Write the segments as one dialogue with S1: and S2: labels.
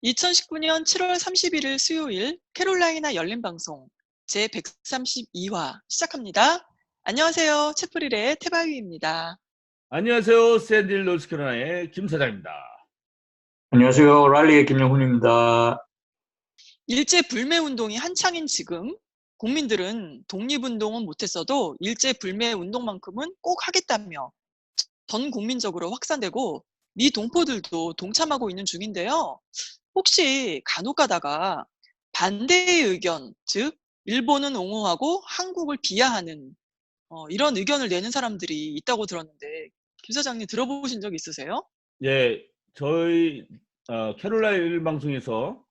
S1: 2019년 7월 31일 수요일 캐롤라이나 열린 방송 제132화 시작합니다. 안녕하세요. 채프릴의 태바위입니다.
S2: 안녕하세요. 샌딜 노스캐롤라이나의 김 사장입니다.
S3: 안녕하세요. 랄리의 김영훈입니다.
S1: 일제 불매 운동이 한창인 지금 국민들은 독립운동은 못했어도 일제 불매 운동만큼은 꼭 하겠다며 전 국민적으로 확산되고 미 동포들도 동참하고 있는 중인데요. 혹시 간혹 가다가 반대의 의견, 즉 일본은 옹호하고 한국을 비하하는 이런 의견을 내는 사람들이 있다고 들었는데 김 사장님 들어보신 적 있으세요?
S2: 예, 저희 캐롤라이나 일방송에서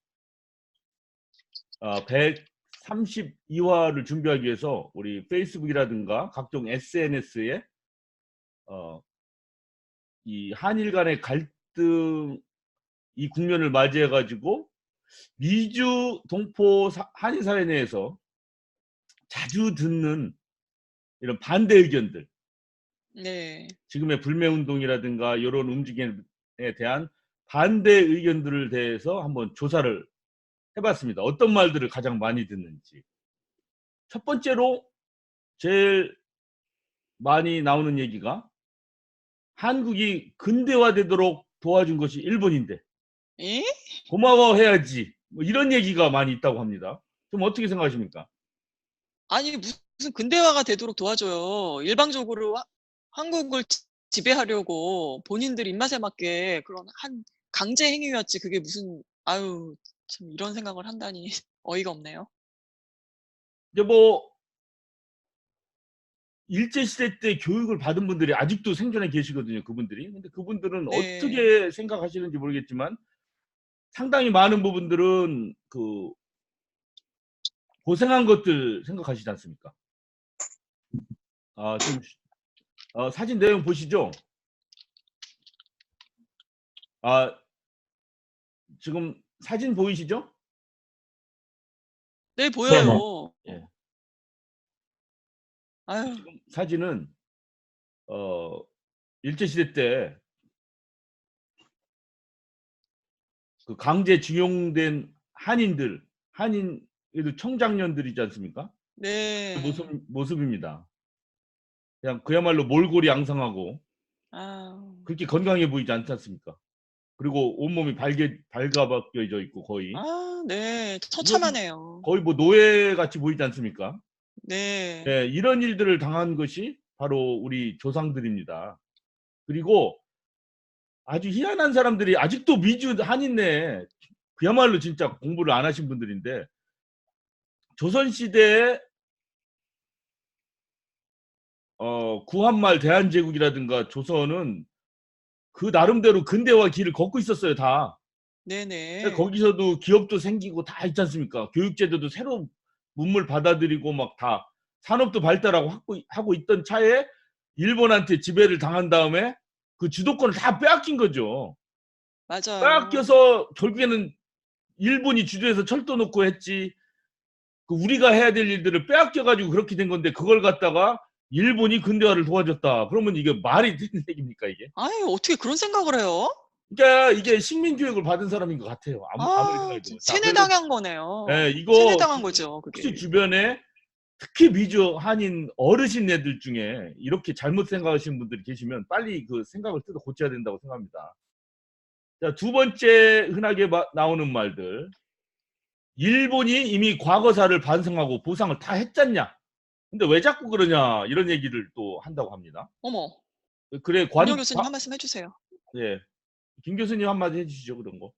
S2: 132화를 준비하기 위해서 우리 페이스북이라든가 각종 SNS에 이 한일 간의 갈등 이 국면을 맞이해 가지고 미주 동포 한인 사회 내에서 자주 듣는 이런 반대 의견들,
S1: 네.
S2: 지금의 불매운동이라든가 이런 움직임에 대한 반대 의견들을 대해서 한번 조사를 해봤습니다. 어떤 말들을 가장 많이 듣는지. 첫 번째로 제일 많이 나오는 얘기가 한국이 근대화되도록 도와준 것이 일본인데
S1: 에?
S2: 고마워해야지, 뭐 이런 얘기가 많이 있다고 합니다. 좀 어떻게 생각하십니까?
S1: 아니 무슨 근대화가 되도록 도와줘요. 일방적으로 한국을 지배하려고 본인들 입맛에 맞게 그런 한 강제 행위였지 그게 무슨 아유 참 이런 생각을 한다니 어이가 없네요.
S2: 이제 뭐 일제시대 때 교육을 받은 분들이 아직도 생존해 계시거든요, 그분들이. 근데 그분들은
S1: 네.
S2: 어떻게 생각하시는지 모르겠지만 상당히 많은 부분들은 그 고생한 것들 생각하시지 않습니까? 좀 사진 내용 보시죠. 지금 사진 보이시죠?
S1: 네, 보여요.
S2: 예.
S1: 아유,
S2: 지금 사진은 일제시대 때 그 강제징용된 한인들, 한인 청장년들이지 않습니까?
S1: 네.
S2: 모습입니다. 그냥 그야말로 몰골이 앙상하고
S1: 아,
S2: 그렇게 건강해 보이지 않지 않습니까? 그리고 온몸이 발가벗겨져 있고 거의
S1: 네.
S2: 이건
S1: 처참하네요.
S2: 거의 뭐 노예같이 보이지 않습니까?
S1: 네.
S2: 네, 이런 일들을 당한 것이 바로 우리 조상들입니다. 그리고 아주 희한한 사람들이 아직도 미주 한인 내에 그야말로 진짜 공부를 안 하신 분들인데 조선시대에 구한말 대한제국이라든가 조선은 그 나름대로 근대화 길을 걷고 있었어요, 다.
S1: 네네.
S2: 거기서도 기업도 생기고 다 있지 않습니까? 교육제도도 새로 문물 받아들이고 막 다 산업도 발달하고 하고 있던 차에 일본한테 지배를 당한 다음에 그 주도권을 다 빼앗긴 거죠.
S1: 맞아요.
S2: 빼앗겨서 결국에는 일본이 주도해서 철도 놓고 했지, 그 우리가 해야 될 일들을 빼앗겨 가지고 그렇게 된 건데 그걸 갖다가 일본이 근대화를 도와줬다. 그러면 이게 말이 되는 얘기입니까, 이게?
S1: 아유, 어떻게 그런 생각을 해요?
S2: 그러니까 이게 식민 교육을 받은 사람인 것 같아요. 아무리
S1: 아,
S2: 생각해도. 자, 그래서
S1: 세뇌당한 거네요.
S2: 이거
S1: 세뇌당한
S2: 지금
S1: 거죠,
S2: 혹시
S1: 그게.
S2: 주변에 특히 미주 한인 어르신네들 중에 이렇게 잘못 생각하시는 분들이 계시면 빨리 그 생각을 뜯어 고쳐야 된다고 생각합니다. 자, 두 번째 흔하게 나오는 말들. 일본이 이미 과거사를 반성하고 보상을 다 했잖냐. 근데 왜 자꾸 그러냐 이런 얘기를 또 한다고 합니다.
S1: 어머,
S2: 그래
S1: 김영 교수님 한 말씀 해주세요.
S2: 예, 김 교수님 한마디 해주시죠, 그런 거.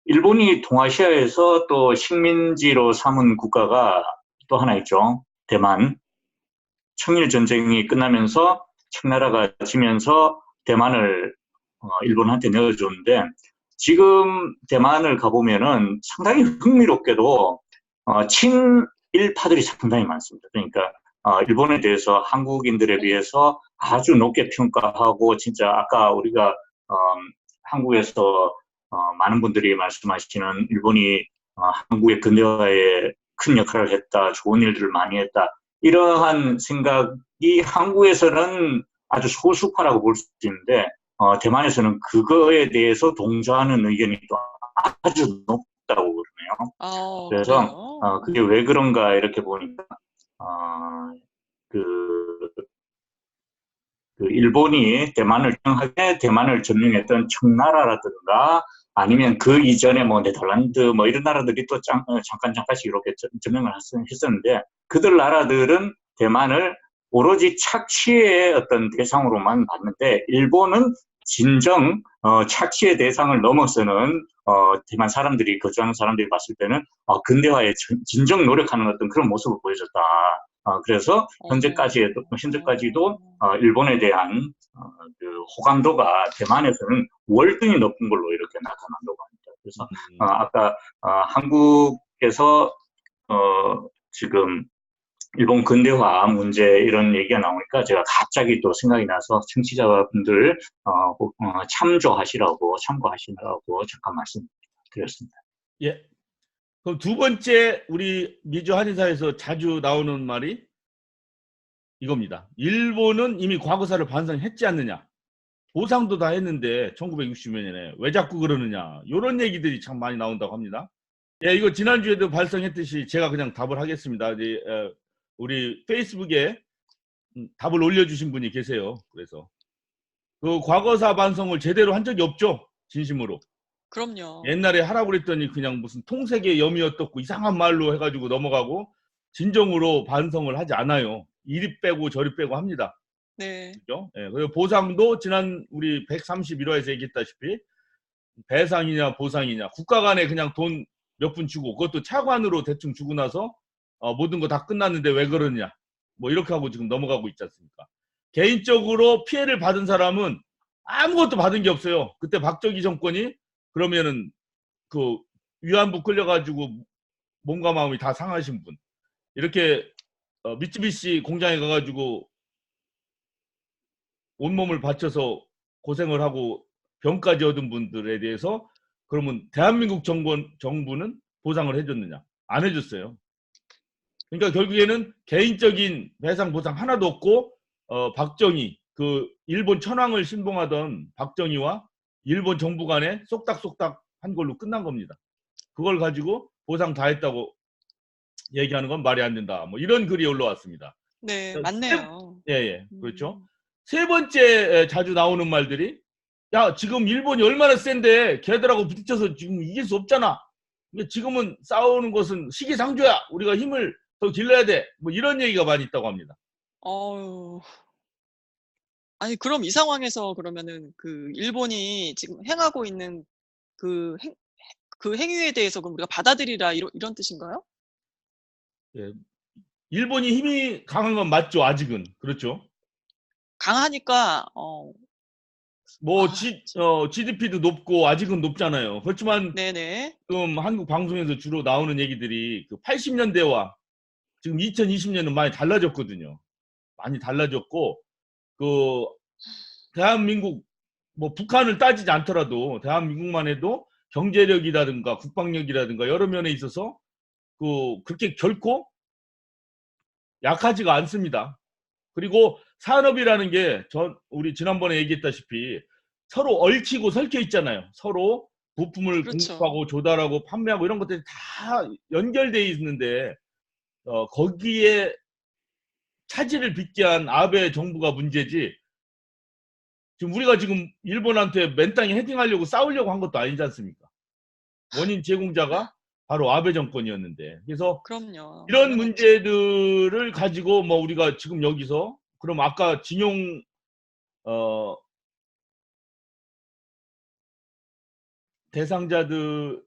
S3: 일본이 동아시아에서 또 식민지로 삼은 국가가 또 하나 있죠. 대만. 청일전쟁이 끝나면서 청나라가 지면서 대만을 일본한테 내어줬는데 지금 대만을 가보면은 상당히 흥미롭게도 친일파들이 상당히 많습니다. 그러니까 일본에 대해서 한국인들에 비해서 아주 높게 평가하고 진짜 아까 우리가 한국에서 많은 분들이 말씀하시는 일본이 한국의 근대화에 큰 역할을 했다, 좋은 일들을 많이 했다, 이러한 생각이 한국에서는 아주 소수파라고 볼 수 있는데 대만에서는 그거에 대해서 동조하는 의견이 또 아주 높다고 그러네요.
S1: 아,
S3: 그래서
S1: 그래요?
S3: 그게 왜 그런가 이렇게 보니까 그, 그 일본이 대만을 점령했던 청나라라든가 아니면 그 이전에 뭐 네덜란드 뭐 이런 나라들이 또 잠깐씩 이렇게 점령을 했었는데 그들 나라들은 대만을 오로지 착취의 어떤 대상으로만 봤는데 일본은 진정 착취의 대상을 넘어서는 대만 사람들이 거주하는 사람들이 봤을 때는 근대화에 진정 노력하는 어떤 그런 모습을 보여줬다. 그래서 현재까지도 일본에 대한 그 호감도가 대만에서는 월등히 높은 걸로 이렇게 나타난다고 합니다. 그래서 아까 한국에서 지금 일본 근대화 문제 이런 얘기가 나오니까 제가 갑자기 또 생각이 나서 청취자분들 참고하시라고 잠깐 말씀드렸습니다.
S2: 예. 그럼 두 번째 우리 미주 한인사에서 자주 나오는 말이 이겁니다. 일본은 이미 과거사를 반성했지 않느냐. 보상도 다 했는데 1960몇 년에 왜 자꾸 그러느냐. 이런 얘기들이 참 많이 나온다고 합니다. 예, 이거 지난주에도 발송했듯이 제가 그냥 답을 하겠습니다. 우리 페이스북에 답을 올려주신 분이 계세요. 그래서 그 과거사 반성을 제대로 한 적이 없죠. 진심으로.
S1: 그럼요.
S2: 옛날에 하라고 그랬더니 그냥 무슨 통색의 염이 어떻고 이상한 말로 해가지고 넘어가고 진정으로 반성을 하지 않아요. 이리 빼고 저리 빼고 합니다.
S1: 네.
S2: 그죠? 예, 그리고 보상도 지난 우리 131화에서 얘기했다시피 배상이냐 보상이냐 국가 간에 그냥 돈 몇 푼 주고 그것도 차관으로 대충 주고 나서 모든 거 다 끝났는데 왜 그러냐 뭐 이렇게 하고 지금 넘어가고 있지 않습니까? 개인적으로 피해를 받은 사람은 아무것도 받은 게 없어요. 그때 박정희 정권이 그러면은 그 위안부 끌려가지고 몸과 마음이 다 상하신 분 이렇게 미쯔비시 공장에 가가지고 온몸을 바쳐서 고생을 하고 병까지 얻은 분들에 대해서 그러면 대한민국 정부는 보상을 해줬느냐? 안 해줬어요. 그러니까 결국에는 개인적인 배상 보상 하나도 없고 박정희 그 일본 천황을 신봉하던 박정희와 일본 정부 간에 쏙닥쏙닥 한 걸로 끝난 겁니다. 그걸 가지고 보상 다 했다고 얘기하는 건 말이 안 된다. 뭐 이런 글이 올라왔습니다.
S1: 네, 맞네요.
S2: 예, 그렇죠. 세 번째 자주 나오는 말들이 야 지금 일본이 얼마나 센데 걔들하고 부딪혀서 지금 이길 수 없잖아. 지금은 싸우는 것은 시기상조야. 우리가 힘을 더 길러야 돼. 뭐 이런 얘기가 많이 있다고 합니다.
S1: 어우. 아니 그럼 이 상황에서 그러면은 그 일본이 지금 행하고 있는 그 행위에 대해서 그럼 우리가 받아들이라 이런 뜻인가요?
S2: 예. 일본이 힘이 강한 건 맞죠. 아직은. 그렇죠.
S1: 강하니까
S2: 뭐
S1: 아
S2: GDP도 높고 아직은 높잖아요. 그렇지만
S1: 네네.
S2: 지금 한국 방송에서 주로 나오는 얘기들이 그 80년대와 지금 2020년은 많이 달라졌거든요. 많이 달라졌고 그 대한민국 뭐 북한을 따지지 않더라도 대한민국만 해도 경제력이라든가 국방력이라든가 여러 면에 있어서 그렇게 결코 약하지가 않습니다. 그리고 산업이라는 게 우리 지난번에 얘기했다시피 서로 얽히고 설켜 있잖아요. 서로 부품을
S1: 그렇죠.
S2: 공급하고 조달하고 판매하고 이런 것들이 다 연결되어 있는데 거기에 차질을 빚게 한 아베 정부가 문제지 지금 우리가 지금 일본한테 맨땅에 헤딩하려고 싸우려고 한 것도 아니지 않습니까? 원인 제공자가 바로 아베 정권이었는데 그래서
S1: 그럼요.
S2: 이런
S1: 당연하죠.
S2: 문제들을 가지고 뭐 우리가 지금 여기서 그럼 아까 징용 대상자들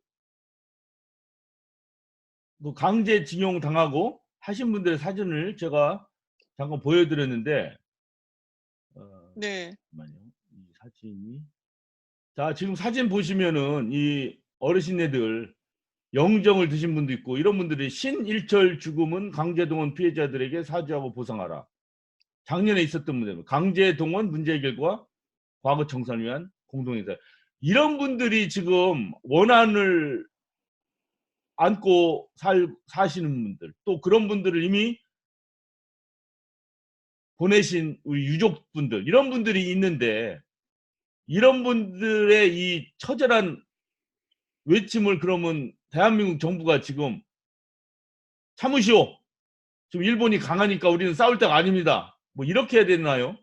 S2: 강제징용 당하고 하신 분들의 사진을 제가 잠깐 보여드렸는데
S1: 네.
S2: 잠깐만요. 이 사진이 자 지금 사진 보시면은 이 어르신네들 영정을 드신 분도 있고 이런 분들이 신일철 죽음은 강제동원 피해자들에게 사죄하고 보상하라. 작년에 있었던 문제입니다. 강제동원 문제 해결과 과거 청산을 위한 공동행사. 이런 분들이 지금 원한을 안고 사시는 분들 또 그런 분들을 이미 보내신 우리 유족분들 이런 분들이 있는데 이런 분들의 이 처절한 외침을 그러면 대한민국 정부가 지금 참으시오. 지금 일본이 강하니까 우리는 싸울 때가 아닙니다. 뭐 이렇게 해야 되나요?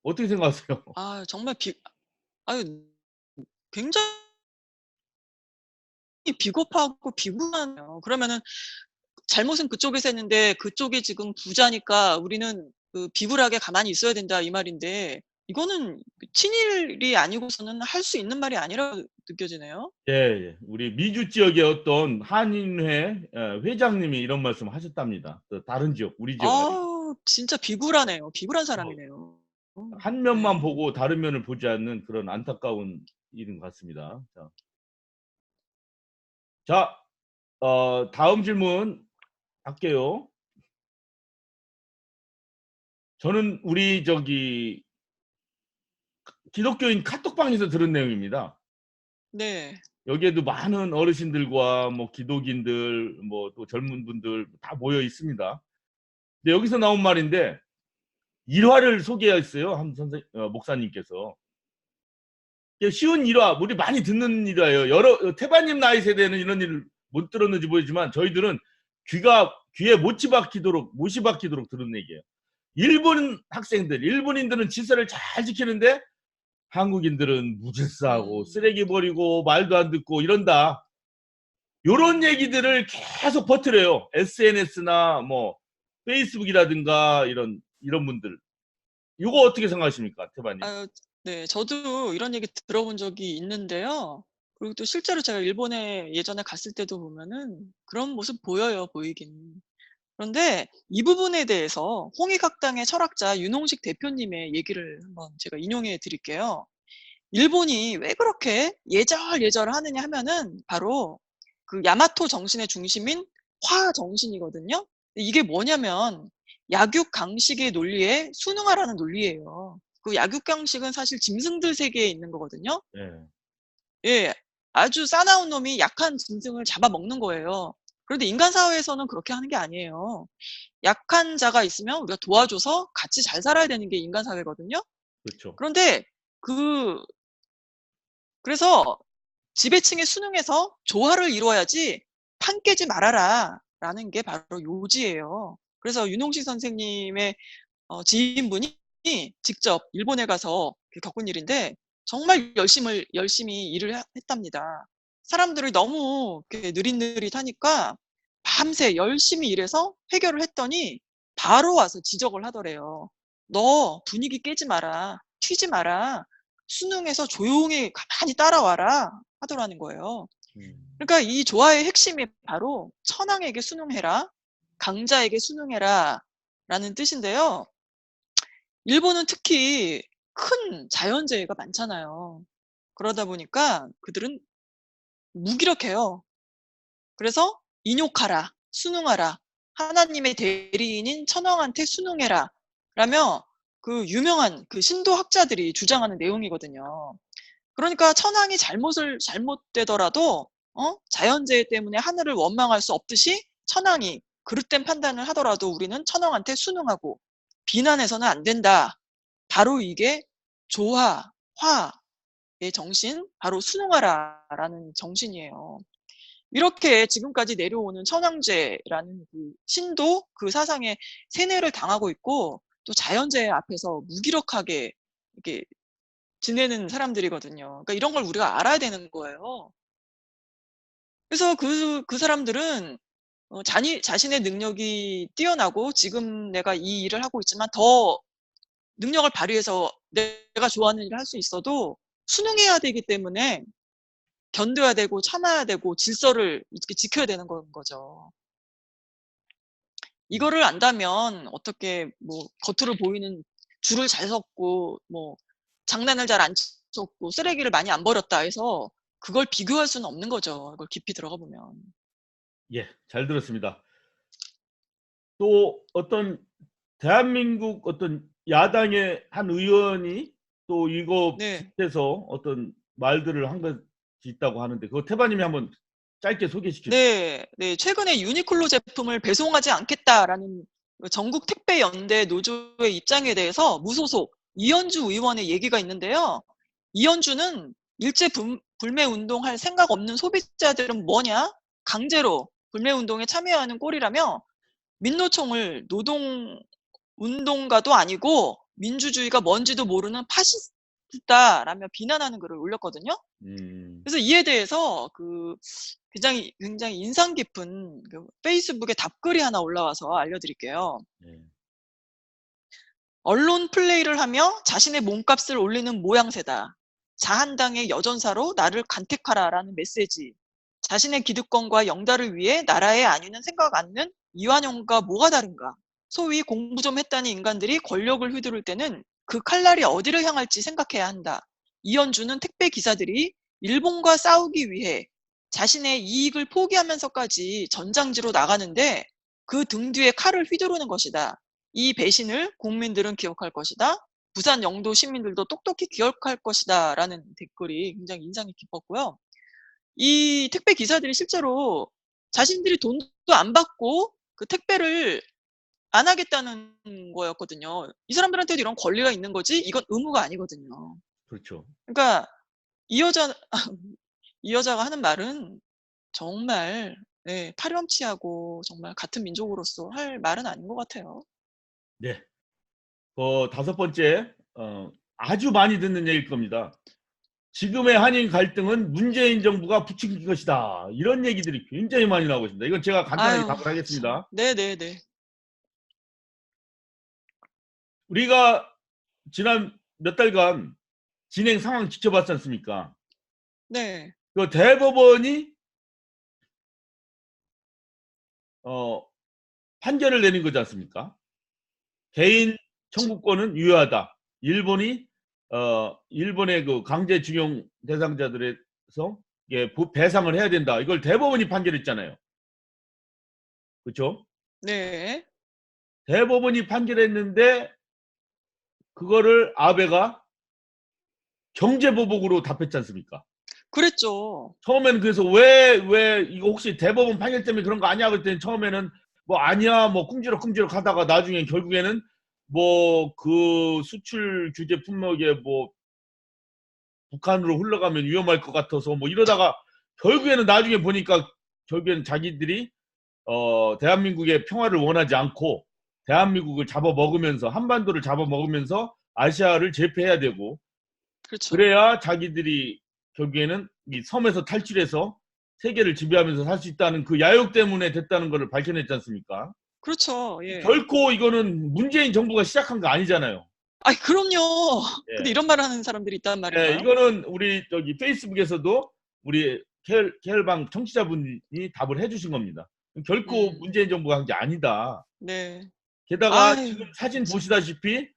S2: 어떻게 생각하세요?
S1: 아, 정말 아유, 굉장히 비겁하고 비굴하네요. 그러면은 잘못은 그쪽에서 했는데 그쪽이 지금 부자니까 우리는 그 비굴하게 가만히 있어야 된다 이 말인데 이거는 친일이 아니고서는 할 수 있는 말이 아니라고 느껴지네요.
S2: 예, 예. 우리 미주 지역의 어떤 한인회 회장님이 이런 말씀 하셨답니다. 다른 지역, 우리 지역 아니고.
S1: 아, 진짜 비굴하네요. 비굴한 사람이네요.
S2: 한 면만
S1: 네.
S2: 보고 다른 면을 보지 않는 그런 안타까운 일인 것 같습니다. 자, 다음 질문 할게요. 저는 우리 기독교인 카톡방에서 들은 내용입니다.
S1: 네.
S2: 여기에도 많은 어르신들과 뭐 기독인들, 뭐 또 젊은 분들 다 모여 있습니다. 근데 여기서 나온 말인데 일화를 소개했어요. 한 목사님께서. 쉬운 일화, 우리 많이 듣는 일화예요. 태반님 나이 세대는 이런 일을 못 들었는지 모르지만 저희들은 귀에 못이 박히도록 들은 얘기예요. 일본인들은 질서를 잘 지키는데 한국인들은 무질서하고 쓰레기 버리고 말도 안 듣고 이런다. 요런 얘기들을 계속 퍼뜨려요. SNS나 뭐 페이스북이라든가 이런 분들. 이거 어떻게 생각하십니까, 태반님?
S1: 아유, 네. 저도 이런 얘기 들어본 적이 있는데요. 그리고 또 실제로 제가 일본에 예전에 갔을 때도 보면은 그런 모습 보여요, 보이긴. 그런데 이 부분에 대해서 홍익학당의 철학자 윤홍식 대표님의 얘기를 한번 제가 인용해 드릴게요. 일본이 왜 그렇게 예절하느냐 하면은 바로 그 야마토 정신의 중심인 화 정신이거든요. 이게 뭐냐면 약육강식의 논리에 순응하라는 논리예요. 그 약육강식은 사실 짐승들 세계에 있는 거거든요.
S2: 예.
S1: 예. 아주 싸나운 놈이 약한 짐승을 잡아먹는 거예요. 그런데 인간 사회에서는 그렇게 하는 게 아니에요. 약한 자가 있으면 우리가 도와줘서 같이 잘 살아야 되는 게 인간 사회거든요.
S2: 그렇죠.
S1: 그런데 그래서 지배층에 순응해서 조화를 이루어야지 판 깨지 말아라라는 게 바로 요지예요. 그래서 윤홍식 선생님의 지인분이 직접 일본에 가서 겪은 일인데 정말 열심히 일을 했답니다. 사람들이 너무 이렇게 느릿느릿하니까 밤새 열심히 일해서 해결을 했더니 바로 와서 지적을 하더래요. "너 분위기 깨지 마라. 튀지 마라. 순응해서 조용히 가만히 따라와라." 하더라는 거예요. 그러니까 이 조화의 핵심이 바로 "천황에게 순응해라. 강자에게 순응해라." 라는 뜻인데요. 일본은 특히 큰 자연재해가 많잖아요. 그러다 보니까 그들은 무기력해요. 그래서 "인욕하라. 순응하라. 하나님의 대리인인 천황한테 순응해라." 라며 그 유명한 그 신도 학자들이 주장하는 내용이거든요. 그러니까 천황이 잘못되더라도 자연재해 때문에 하늘을 원망할 수 없듯이 천황이 그릇된 판단을 하더라도 우리는 천황한테 순응하고 비난해서는 안 된다. 바로 이게 조화, 화의 정신, 바로 순응하라라는 정신이에요. 이렇게 지금까지 내려오는 천황제라는 그 신도 그 사상에 세뇌를 당하고 있고 또 자연재해 앞에서 무기력하게 이렇게 지내는 사람들이거든요. 그러니까 이런 걸 우리가 알아야 되는 거예요. 그래서 그 사람들은 자신의 능력이 뛰어나고 지금 내가 이 일을 하고 있지만 더 능력을 발휘해서 내가 좋아하는 일을 할 수 있어도 순응해야 되기 때문에 견뎌야 되고 참아야 되고 질서를 이렇게 지켜야 되는 거죠. 이거를 안다면 어떻게 뭐 겉으로 보이는 줄을 잘 섰고 뭐 장난을 잘 안 쳤고 쓰레기를 많이 안 버렸다 해서 그걸 비교할 수는 없는 거죠. 이걸 깊이 들어가 보면.
S2: 예, 잘 들었습니다. 또 어떤 대한민국 어떤 야당의 한 의원이 또 이거
S1: 네.
S2: 비롯해서 어떤 말들을 한 것이 있다고 하는데 그거 태바님이 한번 짧게 소개시켜 주세요.
S1: 네. 네. 최근에 유니클로 제품을 배송하지 않겠다라는 그 전국 택배 연대 노조의 입장에 대해서 무소속 이현주 의원의 얘기가 있는데요. 이현주는 일제 불매 운동할 생각 없는 소비자들은 뭐냐? 강제로 불매 운동에 참여하는 꼴이라며 민노총을 노동 운동가도 아니고 민주주의가 뭔지도 모르는 파시스트다라며 비난하는 글을 올렸거든요. 그래서 이에 대해서 굉장히 인상 깊은 페이스북에 답글이 하나 올라와서 알려드릴게요. 언론 플레이를 하며 자신의 몸값을 올리는 모양새다. 자한당의 여전사로 나를 간택하라라는 메시지. 자신의 기득권과 영달을 위해 나라의 안위는 생각 않는 이완용과 뭐가 다른가? 소위 공부 좀 했다는 인간들이 권력을 휘두를 때는 그 칼날이 어디를 향할지 생각해야 한다. 이현주는 택배 기사들이 일본과 싸우기 위해 자신의 이익을 포기하면서까지 전장지로 나가는데 그 등 뒤에 칼을 휘두르는 것이다. 이 배신을 국민들은 기억할 것이다. 부산 영도 시민들도 똑똑히 기억할 것이다. 라는 댓글이 굉장히 인상이 깊었고요. 이 택배 기사들이 실제로 자신들이 돈도 안 받고 그 택배를 안 하겠다는 거였거든요. 이 사람들한테도 이런 권리가 있는 거지 이건 의무가 아니거든요.
S2: 그렇죠.
S1: 그러니까 이 여자가 하는 말은 정말 파렴치하고 정말 같은 민족으로서 할 말은 아닌 것 같아요.
S2: 네. 다섯 번째, 아주 많이 듣는 얘기일 겁니다. 지금의 한인 갈등은 문재인 정부가 부추긴 것이다. 이런 얘기들이 굉장히 많이 나오고 있습니다. 이건 제가 간단하게 답을 하겠습니다.
S1: 네네네.
S2: 우리가 지난 몇 달간 진행 상황 지켜봤지 않습니까?
S1: 네.
S2: 그 대법원이 판결을 내린 거지 않습니까? 개인 청구권은 유효하다. 일본의 그 강제징용 대상자들에서 배상을 해야 된다. 이걸 대법원이 판결했잖아요. 그렇죠?
S1: 네.
S2: 대법원이 판결했는데 그거를 아베가 경제보복으로 답했지 않습니까?
S1: 그랬죠.
S2: 처음에는 그래서 왜 이거 혹시 대법원 판결 때문에 그런 거 아니야? 그랬더니 처음에는 뭐 아니야 뭐 꿍지럭 하다가 나중에 결국에는 뭐 그 수출 규제 품목에 뭐 북한으로 흘러가면 위험할 것 같아서 뭐 이러다가 결국에는 나중에 보니까 결국에는 자기들이 대한민국의 평화를 원하지 않고 대한민국을 잡아먹으면서 한반도를 잡아먹으면서 아시아를 제패해야 되고
S1: 그렇죠.
S2: 그래야 자기들이 결국에는 이 섬에서 탈출해서 세계를 지배하면서 살 수 있다는 그 야욕 때문에 됐다는 것을 밝혀냈지 않습니까?
S1: 그렇죠. 예.
S2: 결코 이거는 문재인 정부가 시작한 거 아니잖아요.
S1: 아이 그럼요.
S2: 예.
S1: 근데 이런 말을 하는 사람들이 있단 말인가요?
S2: 이거는 우리 저기 페이스북에서도 우리 케일방 청취자분이 답을 해주신 겁니다. 결코 문재인 정부가 한 게 아니다.
S1: 네.
S2: 게다가
S1: 아유,
S2: 지금 사진
S1: 참.
S2: 보시다시피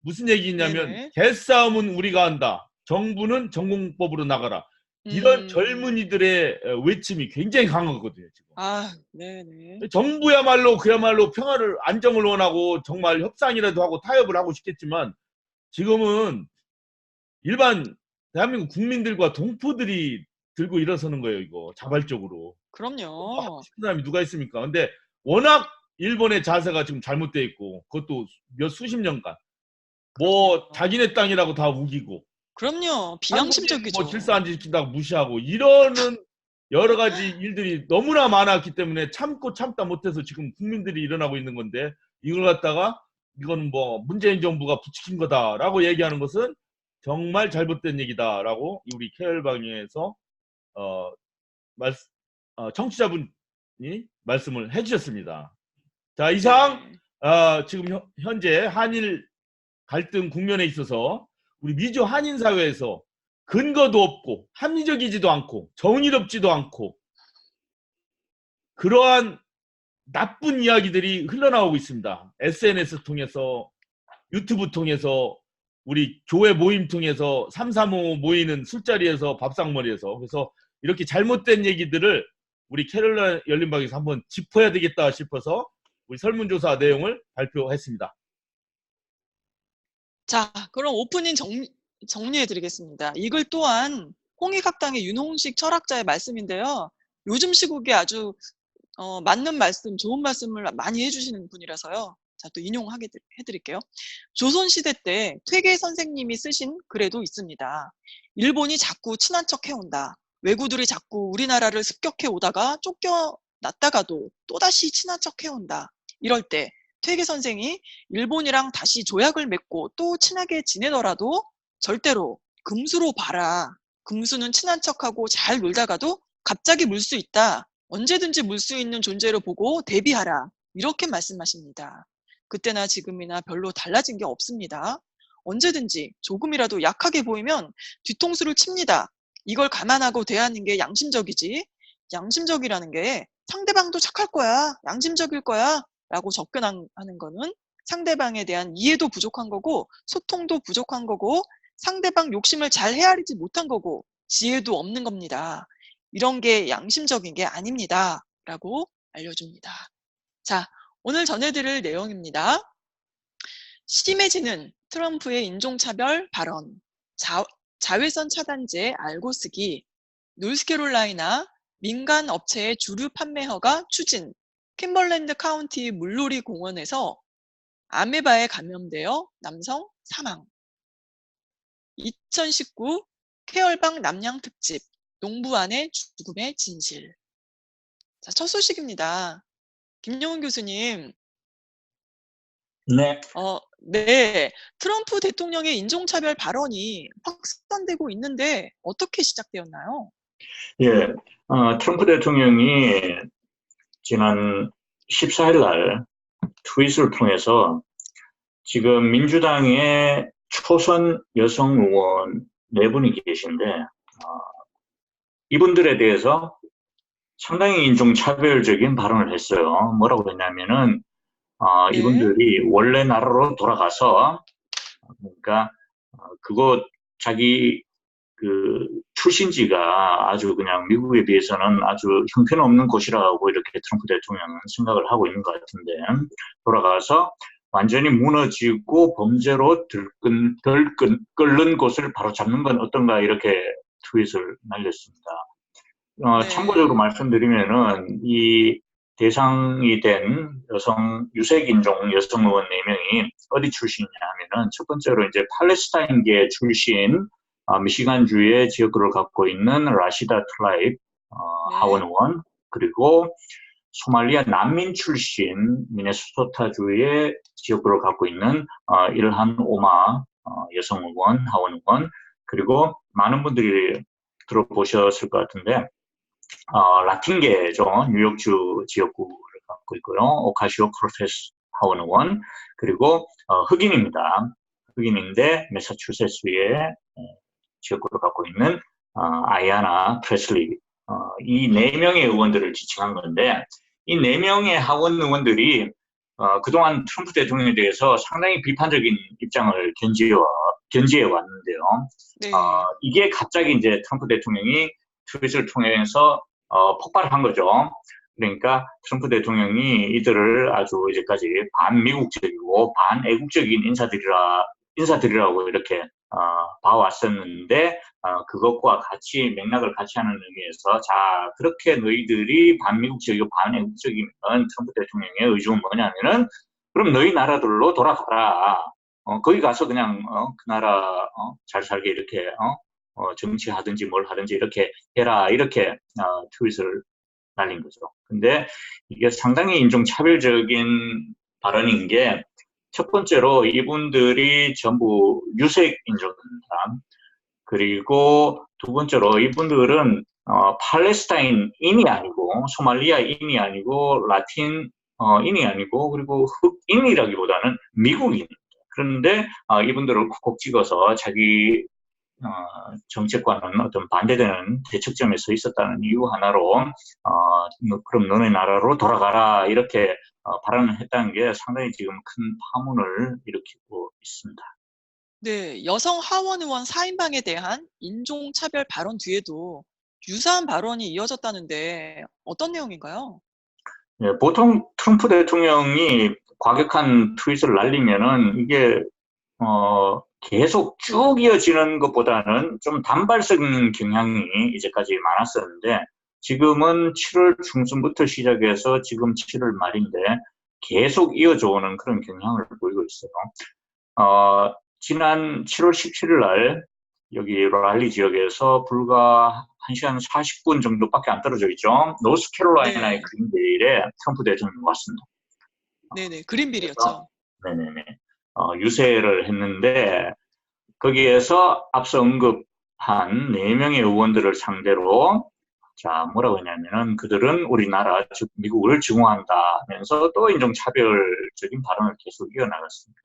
S2: 무슨 얘기 있냐면
S1: 네네.
S2: 개싸움은 우리가 한다. 정부는 전공법으로 나가라. 이런 젊은이들의 외침이 굉장히 강하거든요. 지금.
S1: 아, 네네.
S2: 정부야말로 그야말로 평화를 안정을 원하고 정말 협상이라도 하고 타협을 하고 싶겠지만 지금은 일반 대한민국 국민들과 동포들이 들고 일어서는 거예요. 이거 자발적으로.
S1: 그럼요.
S2: 하고 싶은 사람이 누가 있습니까? 근데 워낙 일본의 자세가 지금 잘못돼 있고 그것도 몇 수십 년간 뭐
S1: 그럼요.
S2: 자기네 땅이라고 다 우기고
S1: 그럼요. 비양심적이죠.
S2: 뭐 질서 안 지킨다고 무시하고 이러는 여러 가지 일들이 너무나 많았기 때문에 참고 참다 못해서 지금 국민들이 일어나고 있는 건데 이걸 갖다가 이거는 뭐 문재인 정부가 부추긴 거다라고 얘기하는 것은 정말 잘못된 얘기다라고 우리 케일방에서 청취자분이 말씀을 해주셨습니다. 자, 이상 지금 현재 한일 갈등 국면에 있어서 우리 미주 한인 사회에서 근거도 없고 합리적이지도 않고 정의롭지도 않고 그러한 나쁜 이야기들이 흘러나오고 있습니다. SNS 통해서 유튜브 통해서 우리 교회 모임 통해서 335 모이는 술자리에서 밥상머리에서 그래서 이렇게 잘못된 얘기들을 우리 캐롤라인 열린방에서 한번 짚어야 되겠다 싶어서 우리 설문조사 내용을 발표했습니다.
S1: 자, 그럼 오프닝 정리해드리겠습니다. 이 글 또한 홍익학당의 윤홍식 철학자의 말씀인데요. 요즘 시국에 아주 맞는 말씀, 좋은 말씀을 많이 해주시는 분이라서요. 자, 또 해드릴게요. 조선시대 때 퇴계 선생님이 쓰신 글에도 있습니다. 일본이 자꾸 친한 척 해온다. 왜구들이 자꾸 우리나라를 습격해 오다가 쫓겨났다가도 또다시 친한 척 해온다. 이럴 때 퇴계 선생이 일본이랑 다시 조약을 맺고 또 친하게 지내더라도 절대로 금수로 봐라. 금수는 친한 척하고 잘 놀다가도 갑자기 물 수 있다. 언제든지 물 수 있는 존재로 보고 대비하라. 이렇게 말씀하십니다. 그때나 지금이나 별로 달라진 게 없습니다. 언제든지 조금이라도 약하게 보이면 뒤통수를 칩니다. 이걸 감안하고 대하는 게 양심적이지. 양심적이라는 게 상대방도 착할 거야. 양심적일 거야. 라고 접근하는 거는 상대방에 대한 이해도 부족한 거고 소통도 부족한 거고 상대방 욕심을 잘 헤아리지 못한 거고 지혜도 없는 겁니다. 이런 게 양심적인 게 아닙니다. 라고 알려줍니다. 자, 오늘 전해드릴 내용입니다. 심해지는 트럼프의 인종차별 발언, 자외선 차단제 알고 쓰기, 노스캐롤라이나 민간 업체의 주류 판매 허가 추진, 킴벌랜드 카운티 물놀이 공원에서 아메바에 감염되어 남성 사망, 2019 쾌얼방 남양 특집, 농부안의 죽음의 진실. 자, 첫 소식입니다. 김용훈 교수님.
S3: 네.
S1: 네. 트럼프 대통령의 인종차별 발언이 확산되고 있는데 어떻게 시작되었나요?
S3: 예, 트럼프 대통령이 지난 14일 날 트윗을 통해서 지금 민주당의 초선 여성 의원 4분이 계신데, 이분들에 대해서 상당히 인종차별적인 발언을 했어요. 뭐라고 했냐면은,
S1: 네.
S3: 이분들이 원래 나라로 돌아가서, 그러니까, 그거 자기 그 출신지가 아주 그냥 미국에 비해서는 아주 형편없는 곳이라고 이렇게 트럼프 대통령은 생각을 하고 있는 것 같은데, 돌아가서 완전히 무너지고 범죄로 끓는 곳을 바로 잡는 건 어떤가 이렇게 트윗을 날렸습니다.
S1: 네.
S3: 참고적으로 말씀드리면은 이 대상이 된 유색인종 여성 의원 4명이 어디 출신이냐 하면은 첫 번째로 이제 팔레스타인계 출신 미시간주의 지역구를 갖고 있는 라시다 트라입 하원 의원, 그리고 소말리아 난민 출신 미네소타주의 지역구를 갖고 있는 일한 오마 여성 의원, 하원 의원, 그리고 많은 분들이 들어보셨을 것 같은데 라틴계죠. 뉴욕주 지역구를 갖고 있고요. 오카시오 크로페스 하원 의원, 그리고 흑인입니다. 흑인인데 매사추세츠의 지역구를 갖고 있는 아이아나 프레슬리, 이 4명의 의원들을 지칭한 건데, 이 4명의 하원 의원들이 그동안 트럼프 대통령에 대해서 상당히 비판적인 입장을 견지해 왔는데요.
S1: 네.
S3: 이게 갑자기 이제 트럼프 대통령이 트윗을 통해서 폭발한 거죠. 그러니까 트럼프 대통령이 이들을 아주 이제까지 반미국적이고 반애국적인 인사들이라고 이렇게 봐왔었는데, 그것과 같이 맥락을 같이 하는 의미에서, 자, 그렇게 너희들이 반미국적이고 반애국적이면 트럼프 대통령의 의중은 뭐냐면은, 그럼 너희 나라들로 돌아가라. 거기 가서 그냥 그 나라 잘 살게 이렇게 정치하든지 뭘 하든지 이렇게 해라, 이렇게 트윗을 날린 거죠. 근데 이게 상당히 인종차별적인 발언인 게, 첫 번째로 이분들이 전부 유색인종입니다. 그리고 두 번째로 이분들은 팔레스타인인이 아니고 소말리아인이 아니고 라틴인이 아니고 그리고 흑인이라기보다는 미국인입니다. 그런데 이분들을 콕콕 찍어서 자기 정책과는 어떤 반대되는 대척점에 서 있었다는 이유 하나로 그럼 너네 나라로 돌아가라 이렇게 발언을 했다는 게 상당히 지금 큰 파문을 일으키고 있습니다.
S1: 네, 여성 하원 의원 4인방에 대한 인종차별 발언 뒤에도 유사한 발언이 이어졌다는데 어떤 내용인가요?
S3: 네, 보통 트럼프 대통령이 과격한 트윗을 날리면은 이게 계속 쭉 이어지는 것보다는 좀 단발성 경향이 이제까지 많았었는데, 지금은 7월 중순부터 시작해서 지금 7월 말인데 계속 이어져 오는 그런 경향을 보이고 있어요. 지난 7월 17일 날 여기 랄리 지역에서 불과 1시간 40분 정도밖에 안 떨어져 있죠. 노스캐롤라이나의
S1: 네.
S3: 그린빌에 트럼프 대통령이 왔습니다.
S1: 네네. 그린빌이었죠.
S3: 네네네. 유세를 했는데 거기에서 앞서 언급한 4명의 의원들을 상대로 자 뭐라고 했냐면은 그들은 우리나라 즉 미국을 증오한다 하면서 또 인종차별적인 발언을 계속 이어나갔습니다.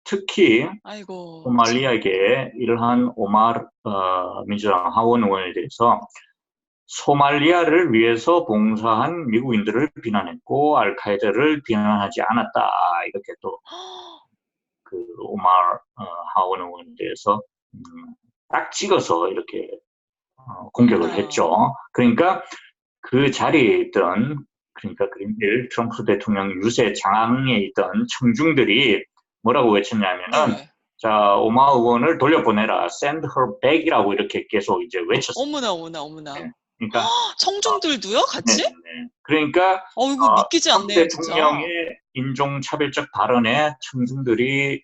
S3: 특히
S1: 아이고.
S3: 소말리아계 이러한 오마르 민주당 하원 의원에 대해서 소말리아를 위해서 봉사한 미국인들을 비난했고 알카에다를 비난하지 않았다 이렇게 또 그 오마르 하원 의원에 대해서 딱 찍어서 이렇게 공격을 했죠. 그러니까 그 자리에 있던 그러니까 그린빌 트럼프 대통령 유세 장에 있던 청중들이 뭐라고 외쳤냐면은
S1: 네.
S3: 자 오마 의원을 돌려보내라, send her back이라고 이렇게 계속 이제 외쳤습니다.
S1: 어머나.
S3: 네. 그러니까
S1: 청중들도요, 같이?
S3: 네. 그러니까
S1: 이거 믿기지
S3: 트럼프
S1: 않네요, 진짜.
S3: 대통령의 인종차별적 발언에 청중들이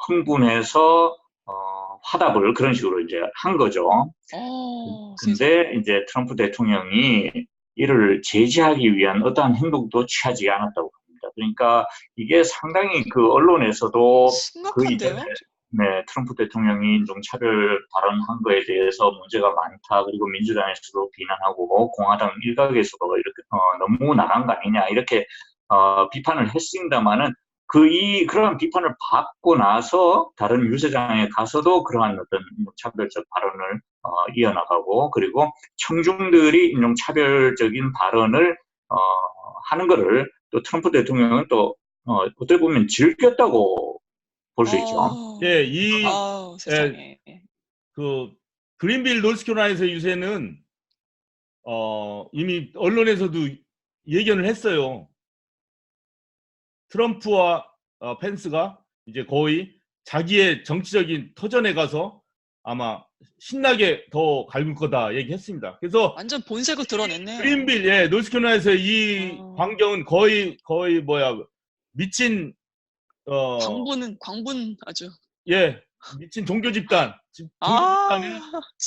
S3: 흥분해서 화답을 그런 식으로 이제 한 거죠.
S1: 세상에.
S3: 근데 이제 트럼프 대통령이 이를 제지하기 위한 어떠한 행동도 취하지 않았다고 합니다. 그러니까 이게 상당히 그 언론에서도 그
S1: 심각한데요?
S3: 이전에 네, 트럼프 대통령이 인종차별 발언한 거에 대해서 문제가 많다. 그리고 민주당에서도 비난하고 공화당 일각에서도 이렇게 너무 나간 거 아니냐 이렇게 비판을 했습니다만은 그런 비판을 받고 나서 다른 유세장에 가서도 그러한 어떤 인종차별적 발언을 이어나가고 그리고 청중들이 인종차별적인 발언을 하는 거를 또 트럼프 대통령은 또 어떻게 보면 즐겼다고 볼 수 있죠.
S2: 예,
S1: 세상에.
S2: 그 그린빌 노스캐롤라이나에서 유세는 이미 언론에서도 예견을 했어요. 트럼프와 펜스가 이제 거의 자기의 정치적인 터전에 가서 아마 신나게 더 갈굴 거다 얘기했습니다. 그래서
S1: 완전 본색을 드러냈네요.
S2: 그린빌, 예, 노스캐롤라이나에서 이 광경은 거의 미친
S1: 광분 아주.
S2: 예, 미친 종교 집단의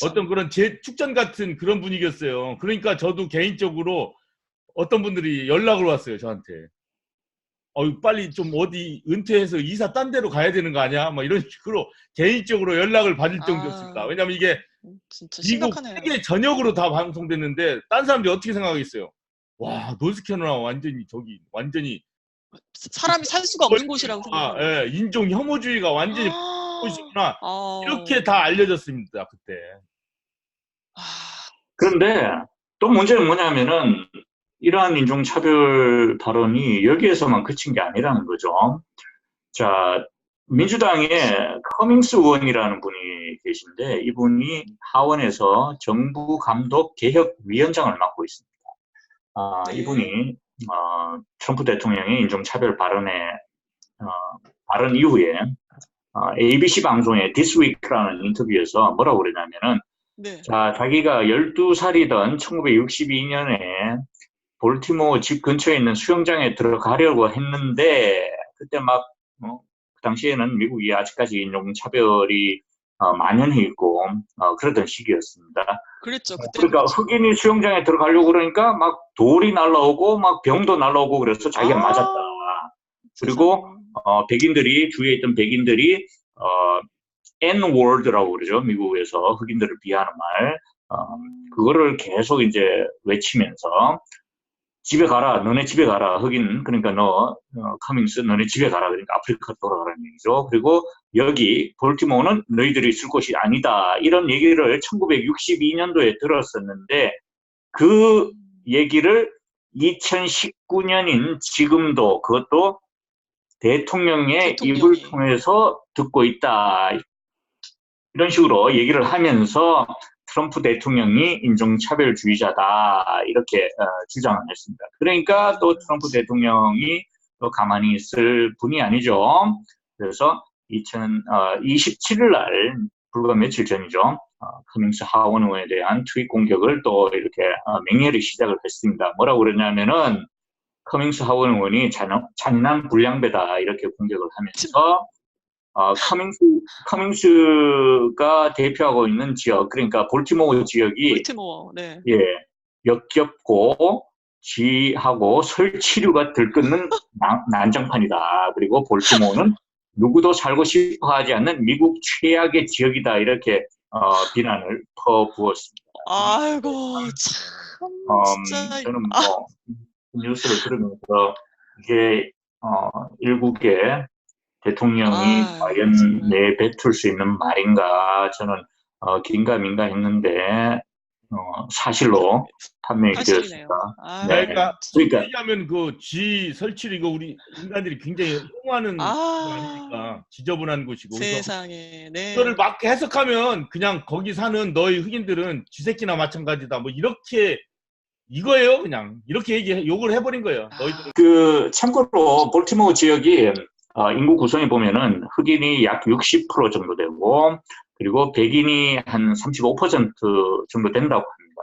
S2: 어떤 그런 재축전 같은 그런 분위기였어요. 그러니까 저도 개인적으로 어떤 분들이 연락을 왔어요, 저한테. 빨리 좀 어디 은퇴해서 이사 딴 데로 가야 되는 거 아니야? 막 이런 식으로 개인적으로 연락을 받을 정도였습니다. 왜냐면 이게
S1: 진짜
S2: 미국
S1: 심각하네요.
S2: 세계 전역으로 다 방송됐는데 딴 사람들이 어떻게 생각하겠어요? 와, 노스캐롤라이나 완전히
S1: 사람이 살 수가 없는 곳이라고 생각하고.
S2: 예, 인종 혐오주의가 완전히 곳이구나. 이렇게 다 알려졌습니다, 그때.
S3: 그런데 또 문제는 뭐냐면은 이러한 인종차별 발언이 여기에서만 그친 게 아니라는 거죠. 자, 민주당의 커밍스 의원이라는 분이 계신데 이분이 하원에서 정부 감독 개혁 위원장을 맡고 있습니다.
S1: 네.
S3: 이분이 트럼프 대통령의 인종차별 발언 이후에 ABC 방송의 This Week라는 인터뷰에서 뭐라고 그러냐면은
S1: 네.
S3: 자, 자기가 12살이던 1962년에 볼티모어 집 근처에 있는 수영장에 들어가려고 했는데 그때 막 그 당시에는 미국이 아직까지 인종차별이 만연해 있고 그러던 시기였습니다.
S1: 그랬죠.
S3: 그러니까 흑인이 수영장에 들어가려고 그러니까 막 돌이 날라오고 막 병도 날라오고 그래서 자기가 맞았다. 그리고 주위에 있던 백인들이 N-word라고 그러죠. 미국에서 흑인들을 비하하는 말. 그거를 계속 이제 외치면서 집에 가라, 너네 집에 가라, 흑인, 그러니까 커밍스, 너네 집에 가라, 그러니까 아프리카로 돌아가라는 얘기죠. 그리고 여기, 볼티모어는 너희들이 있을 곳이 아니다. 이런 얘기를 1962년도에 들었었는데, 그 얘기를 2019년인 지금도 그것도 대통령의 입을 통해서 듣고 있다. 이런 식으로 얘기를 하면서 트럼프 대통령이 인종차별주의자다 이렇게 주장을 했습니다. 그러니까 또 트럼프 대통령이 또 가만히 있을 분이 아니죠. 그래서 27일 날 불과 며칠 전이죠. 커밍스 하원 의원에 대한 트윗 공격을 또 이렇게 맹렬히 시작을 했습니다. 뭐라고 그러냐면은 커밍스 하원 의원이 잔인한 불량배다 이렇게 공격을 하면서 커밍스가 대표하고 있는 지역, 그러니까 볼티모어 지역이
S1: 볼티모어, 네.
S3: 예, 역겹고 지하고 설치류가 들끓는 난장판이다. 그리고 볼티모어는 누구도 살고 싶어 하지 않는 미국 최악의 지역이다. 이렇게 비난을 퍼부었습니다.
S1: 아이고, 참, 진짜.
S3: 저는 뭐 뉴스를 들으면서 이게 일국의 대통령이 과연
S1: 정말.
S3: 내뱉을 수 있는 말인가 저는 긴가민가했는데 사실로 판명이
S1: 사실이네요.
S3: 되었습니다.
S2: 네,
S3: 네.
S2: 그러니까
S3: 그러니까
S2: 얘기하면 그 지 설치를 이거 우리 인간들이 굉장히 옹호하는 거 아니니까 지저분한 곳이고 그래서
S1: 세상에, 네.
S2: 이거를 막 해석하면 그냥 거기 사는 너희 흑인들은 쥐새끼나 마찬가지다 뭐 이렇게 이거예요. 그냥 이렇게 욕을 해버린 거예요. 너희들은.
S3: 참고로 볼티모어 지역이 인구 구성에 보면은 흑인이 약 60% 정도 되고 그리고 백인이 한 35% 정도 된다고 합니다.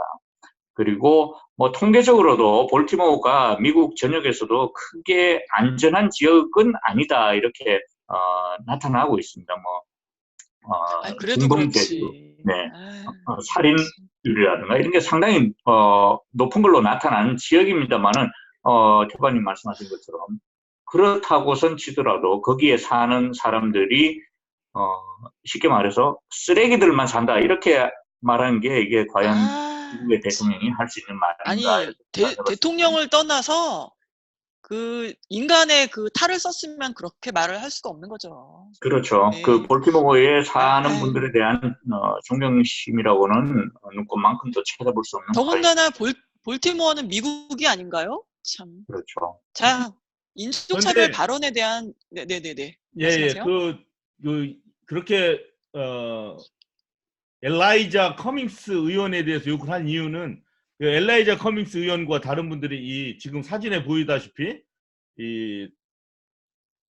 S3: 그리고 뭐 통계적으로도 볼티모어가 미국 전역에서도 크게 안전한 지역은 아니다 이렇게 나타나고 있습니다.
S1: 그래도
S3: 중범죄수,
S1: 그렇지.
S3: 네, 살인율이라든가 이런 게 상당히 높은 걸로 나타나는 지역입니다만은 교관님 말씀하신 것처럼 그렇다고선 치더라도 거기에 사는 사람들이 쉽게 말해서 쓰레기들만 산다 이렇게 말하는 게 이게 과연 미국의 대통령이 할 수 있는 말인가?
S1: 아니, 대통령을 떠나서 그 인간의 그 탈을 썼으면 그렇게 말을 할 수가 없는 거죠.
S3: 그렇죠.
S1: 네.
S3: 그 볼티모어에 사는 분들에 대한 존경심이라고는 눈꽃만큼도 찾아볼 수 없는.
S1: 더군다나 볼티모어는 미국이 아닌가요? 참.
S3: 그렇죠.
S1: 자, 인종차별 발언에 대한 네네네.
S2: 예, 그렇게 엘라이자 커밍스 의원에 대해서 욕을 한 이유는 그 엘라이자 커밍스 의원과 다른 분들이 이 지금 사진에 보이다시피 이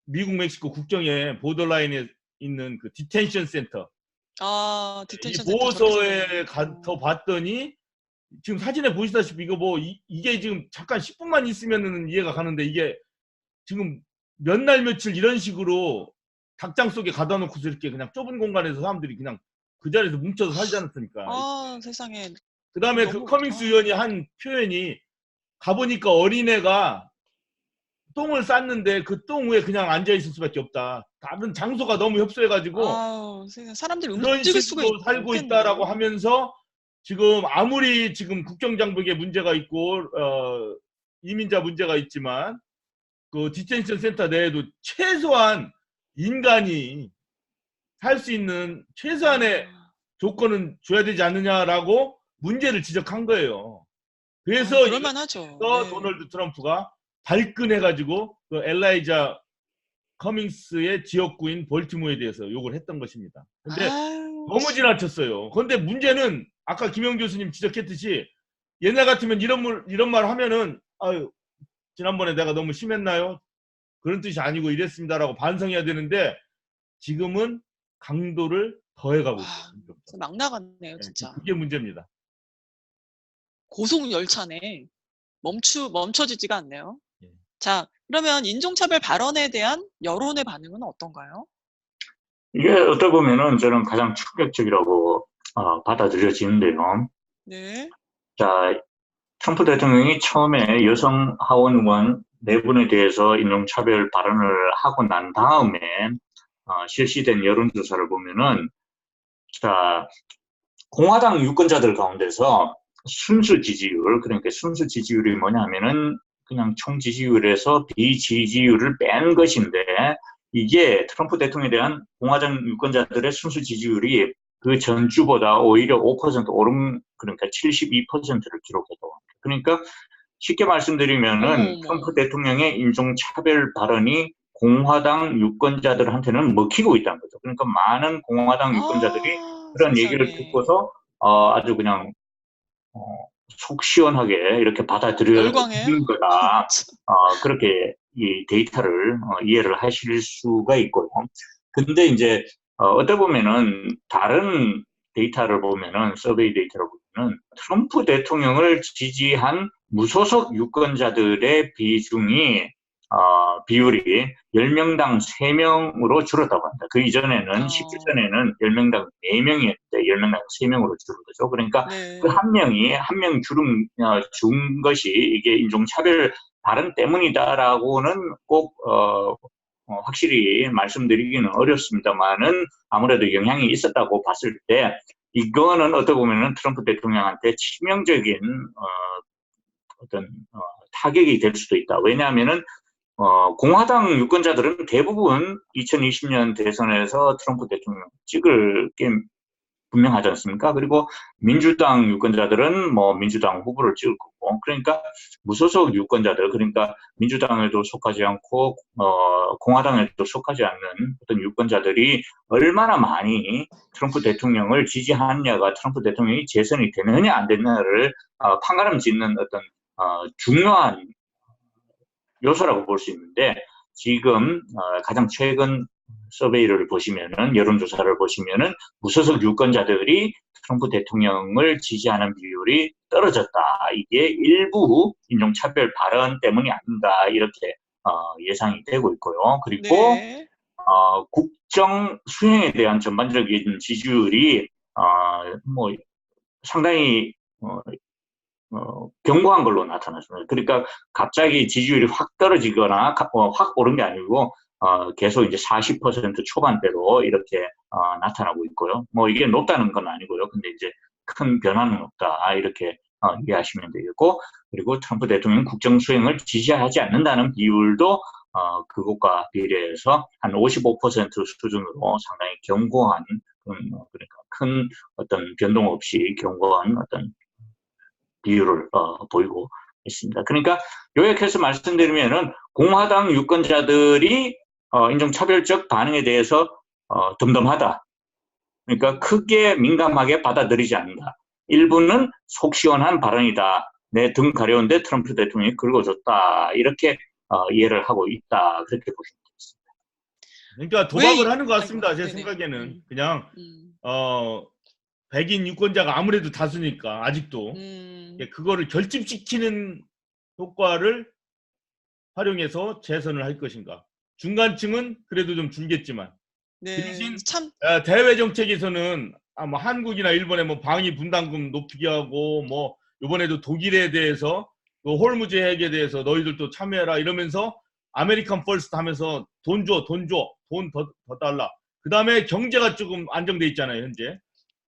S2: 미국 멕시코 국경에 보더라인에 있는 그 디텐션 센터
S1: 디텐션
S2: 이 보호소에 가서 봤더니 지금 사진에 보시다시피 이거 뭐 이게 지금 잠깐 10분만 있으면은 이해가 가는데 이게 지금 몇 날 며칠 이런 식으로 닭장 속에 가다 놓고서 이렇게 그냥 좁은 공간에서 사람들이 그냥 그 자리에서 뭉쳐서 살지 않았습니까?
S1: 세상에.
S2: 그 다음에 그 커밍스 의원이 한 표현이 가보니까 어린애가 똥을 쌌는데 그 똥 위에 그냥 앉아있을 수밖에 없다. 다른 장소가 너무 협소해가지고
S1: 사람들이
S2: 그런
S1: 움직일 수가
S2: 식으로 살고 있다라고 하면서 지금 아무리 지금 국경장벽에 문제가 있고 이민자 문제가 있지만 그 디텐션 센터 내에도 최소한 인간이 살 수 있는 최소한의 조건은 줘야 되지 않느냐라고 문제를 지적한 거예요. 그래서
S1: 그럴만하죠.
S2: 도널드 트럼프가 발끈해가지고 그 엘라이자 커밍스의 지역구인 볼티모어에 대해서 욕을 했던 것입니다. 근데 너무 지나쳤어요. 그런데 문제는 아까 김영 교수님 지적했듯이 옛날 같으면 이런 말 하면은 지난번에 내가 너무 심했나요? 그런 뜻이 아니고 이랬습니다라고 반성해야 되는데 지금은 강도를 더해가고 있어요.
S1: 막 나갔네요, 진짜.
S2: 그게 문제입니다.
S1: 고속 열차네. 멈춰지지가 않네요. 자, 그러면 인종차별 발언에 대한 여론의 반응은 어떤가요?
S3: 이게 어떻게 보면은 저는 가장 충격적이라고 받아들여지는데요.
S1: 네.
S3: 자, 트럼프 대통령이 처음에 여성 하원 의원 4분에 대해서 인종차별 발언을 하고 난 다음에 실시된 여론조사를 보면은 자, 공화당 유권자들 가운데서 순수 지지율, 그러니까 순수 지지율이 뭐냐면은 그냥 총 지지율에서 비지지율을 뺀 것인데 이게 트럼프 대통령에 대한 공화당 유권자들의 순수 지지율이 그 전주보다 오히려 5% 오른 그러니까 72%를 기록했다고 합니다. 그러니까 쉽게 말씀드리면은 트럼프 대통령의 인종차별 발언이 공화당 유권자들한테는 먹히고 있다는 거죠. 그러니까 많은 공화당 유권자들이 그런 얘기를 듣고서 아주 그냥 속 시원하게 이렇게 받아들여는 거다. 그렇게 이 데이터를 이해를 하실 수가 있고요. 근데 이제 어떻게 보면은 다른 데이터를 보면은 서베이 데이터를 보면은 트럼프 대통령을 지지한 무소속 유권자들의 비율이 10명당 3명으로 줄었다고 합니다. 그 이전에는 10주 전에는 10명당 4명이었는데 10명당 3명으로 줄은 거죠. 그러니까
S1: 네.
S3: 그 한 명 준 것이 이게 인종차별 발언 때문이다라고는 꼭 확실히 말씀드리기는 어렵습니다만은 아무래도 영향이 있었다고 봤을 때 이거는 어떻게 보면은 트럼프 대통령한테 치명적인 어떤 타격이 될 수도 있다. 왜냐하면은 공화당 유권자들은 대부분 2020년 대선에서 트럼프 대통령 찍을 게 분명하지 않습니까? 그리고 민주당 유권자들은 뭐 민주당 후보를 찍을 거고, 그러니까 무소속 유권자들, 그러니까 민주당에도 속하지 않고 공화당에도 속하지 않는 어떤 유권자들이 얼마나 많이 트럼프 대통령을 지지하느냐가 트럼프 대통령이 재선이 되느냐 안 되느냐를 판가름 짓는 어떤 중요한 요소라고 볼 수 있는데, 지금 가장 최근 서베이를 보시면은, 여론조사를 보시면은 무소속 유권자들이 트럼프 대통령을 지지하는 비율이 떨어졌다. 이게 일부 인종차별 발언 때문이 아닌가 이렇게 예상이 되고 있고요. 그리고
S1: 네.
S3: 국정 수행에 대한 전반적인 지지율이 뭐 상당히 견고한 걸로 나타났습니다. 그러니까 갑자기 지지율이 확 떨어지거나 확 오른 게 아니고 계속 이제 40% 초반대로 이렇게 나타나고 있고요. 뭐 이게 높다는 건 아니고요. 근데 이제 큰 변화는 없다. 이렇게 이해하시면 되겠고, 그리고 트럼프 대통령 국정 수행을 지지하지 않는다는 비율도 그것과 비례해서 한 55% 수준으로 상당히 견고한, 그러니까 큰 어떤 변동 없이 견고한 어떤 비율을 보이고 있습니다. 그러니까 요약해서 말씀드리면은 공화당 유권자들이 인종차별적 반응에 대해서 덤덤하다. 그러니까 크게 민감하게 받아들이지 않는다. 일부는 속 시원한 발언이다. 내 등 가려운데 트럼프 대통령이 긁어줬다. 이렇게 이해를 하고 있다. 그렇게 보시면 되겠습니다.
S2: 그러니까 도박을 하는 것
S1: 아이고,
S2: 같습니다. 제
S1: 네네.
S2: 생각에는 그냥 백인 유권자가 아무래도 다수니까 아직도 그거를 결집시키는 효과를 활용해서 재선을 할 것인가. 중간층은 그래도 좀 줄겠지만
S1: 네.
S2: 그 대신
S1: 참
S2: 대외 정책에서는 뭐 한국이나 일본에 뭐 방위 분담금 높이게 하고, 뭐 이번에도 독일에 대해서 그 홀무즈 핵에 대해서 너희들도 참여해라 이러면서 아메리칸 퍼스트 하면서 돈 줘, 돈 더 달라. 그 다음에 경제가 조금 안정돼 있잖아요, 현재.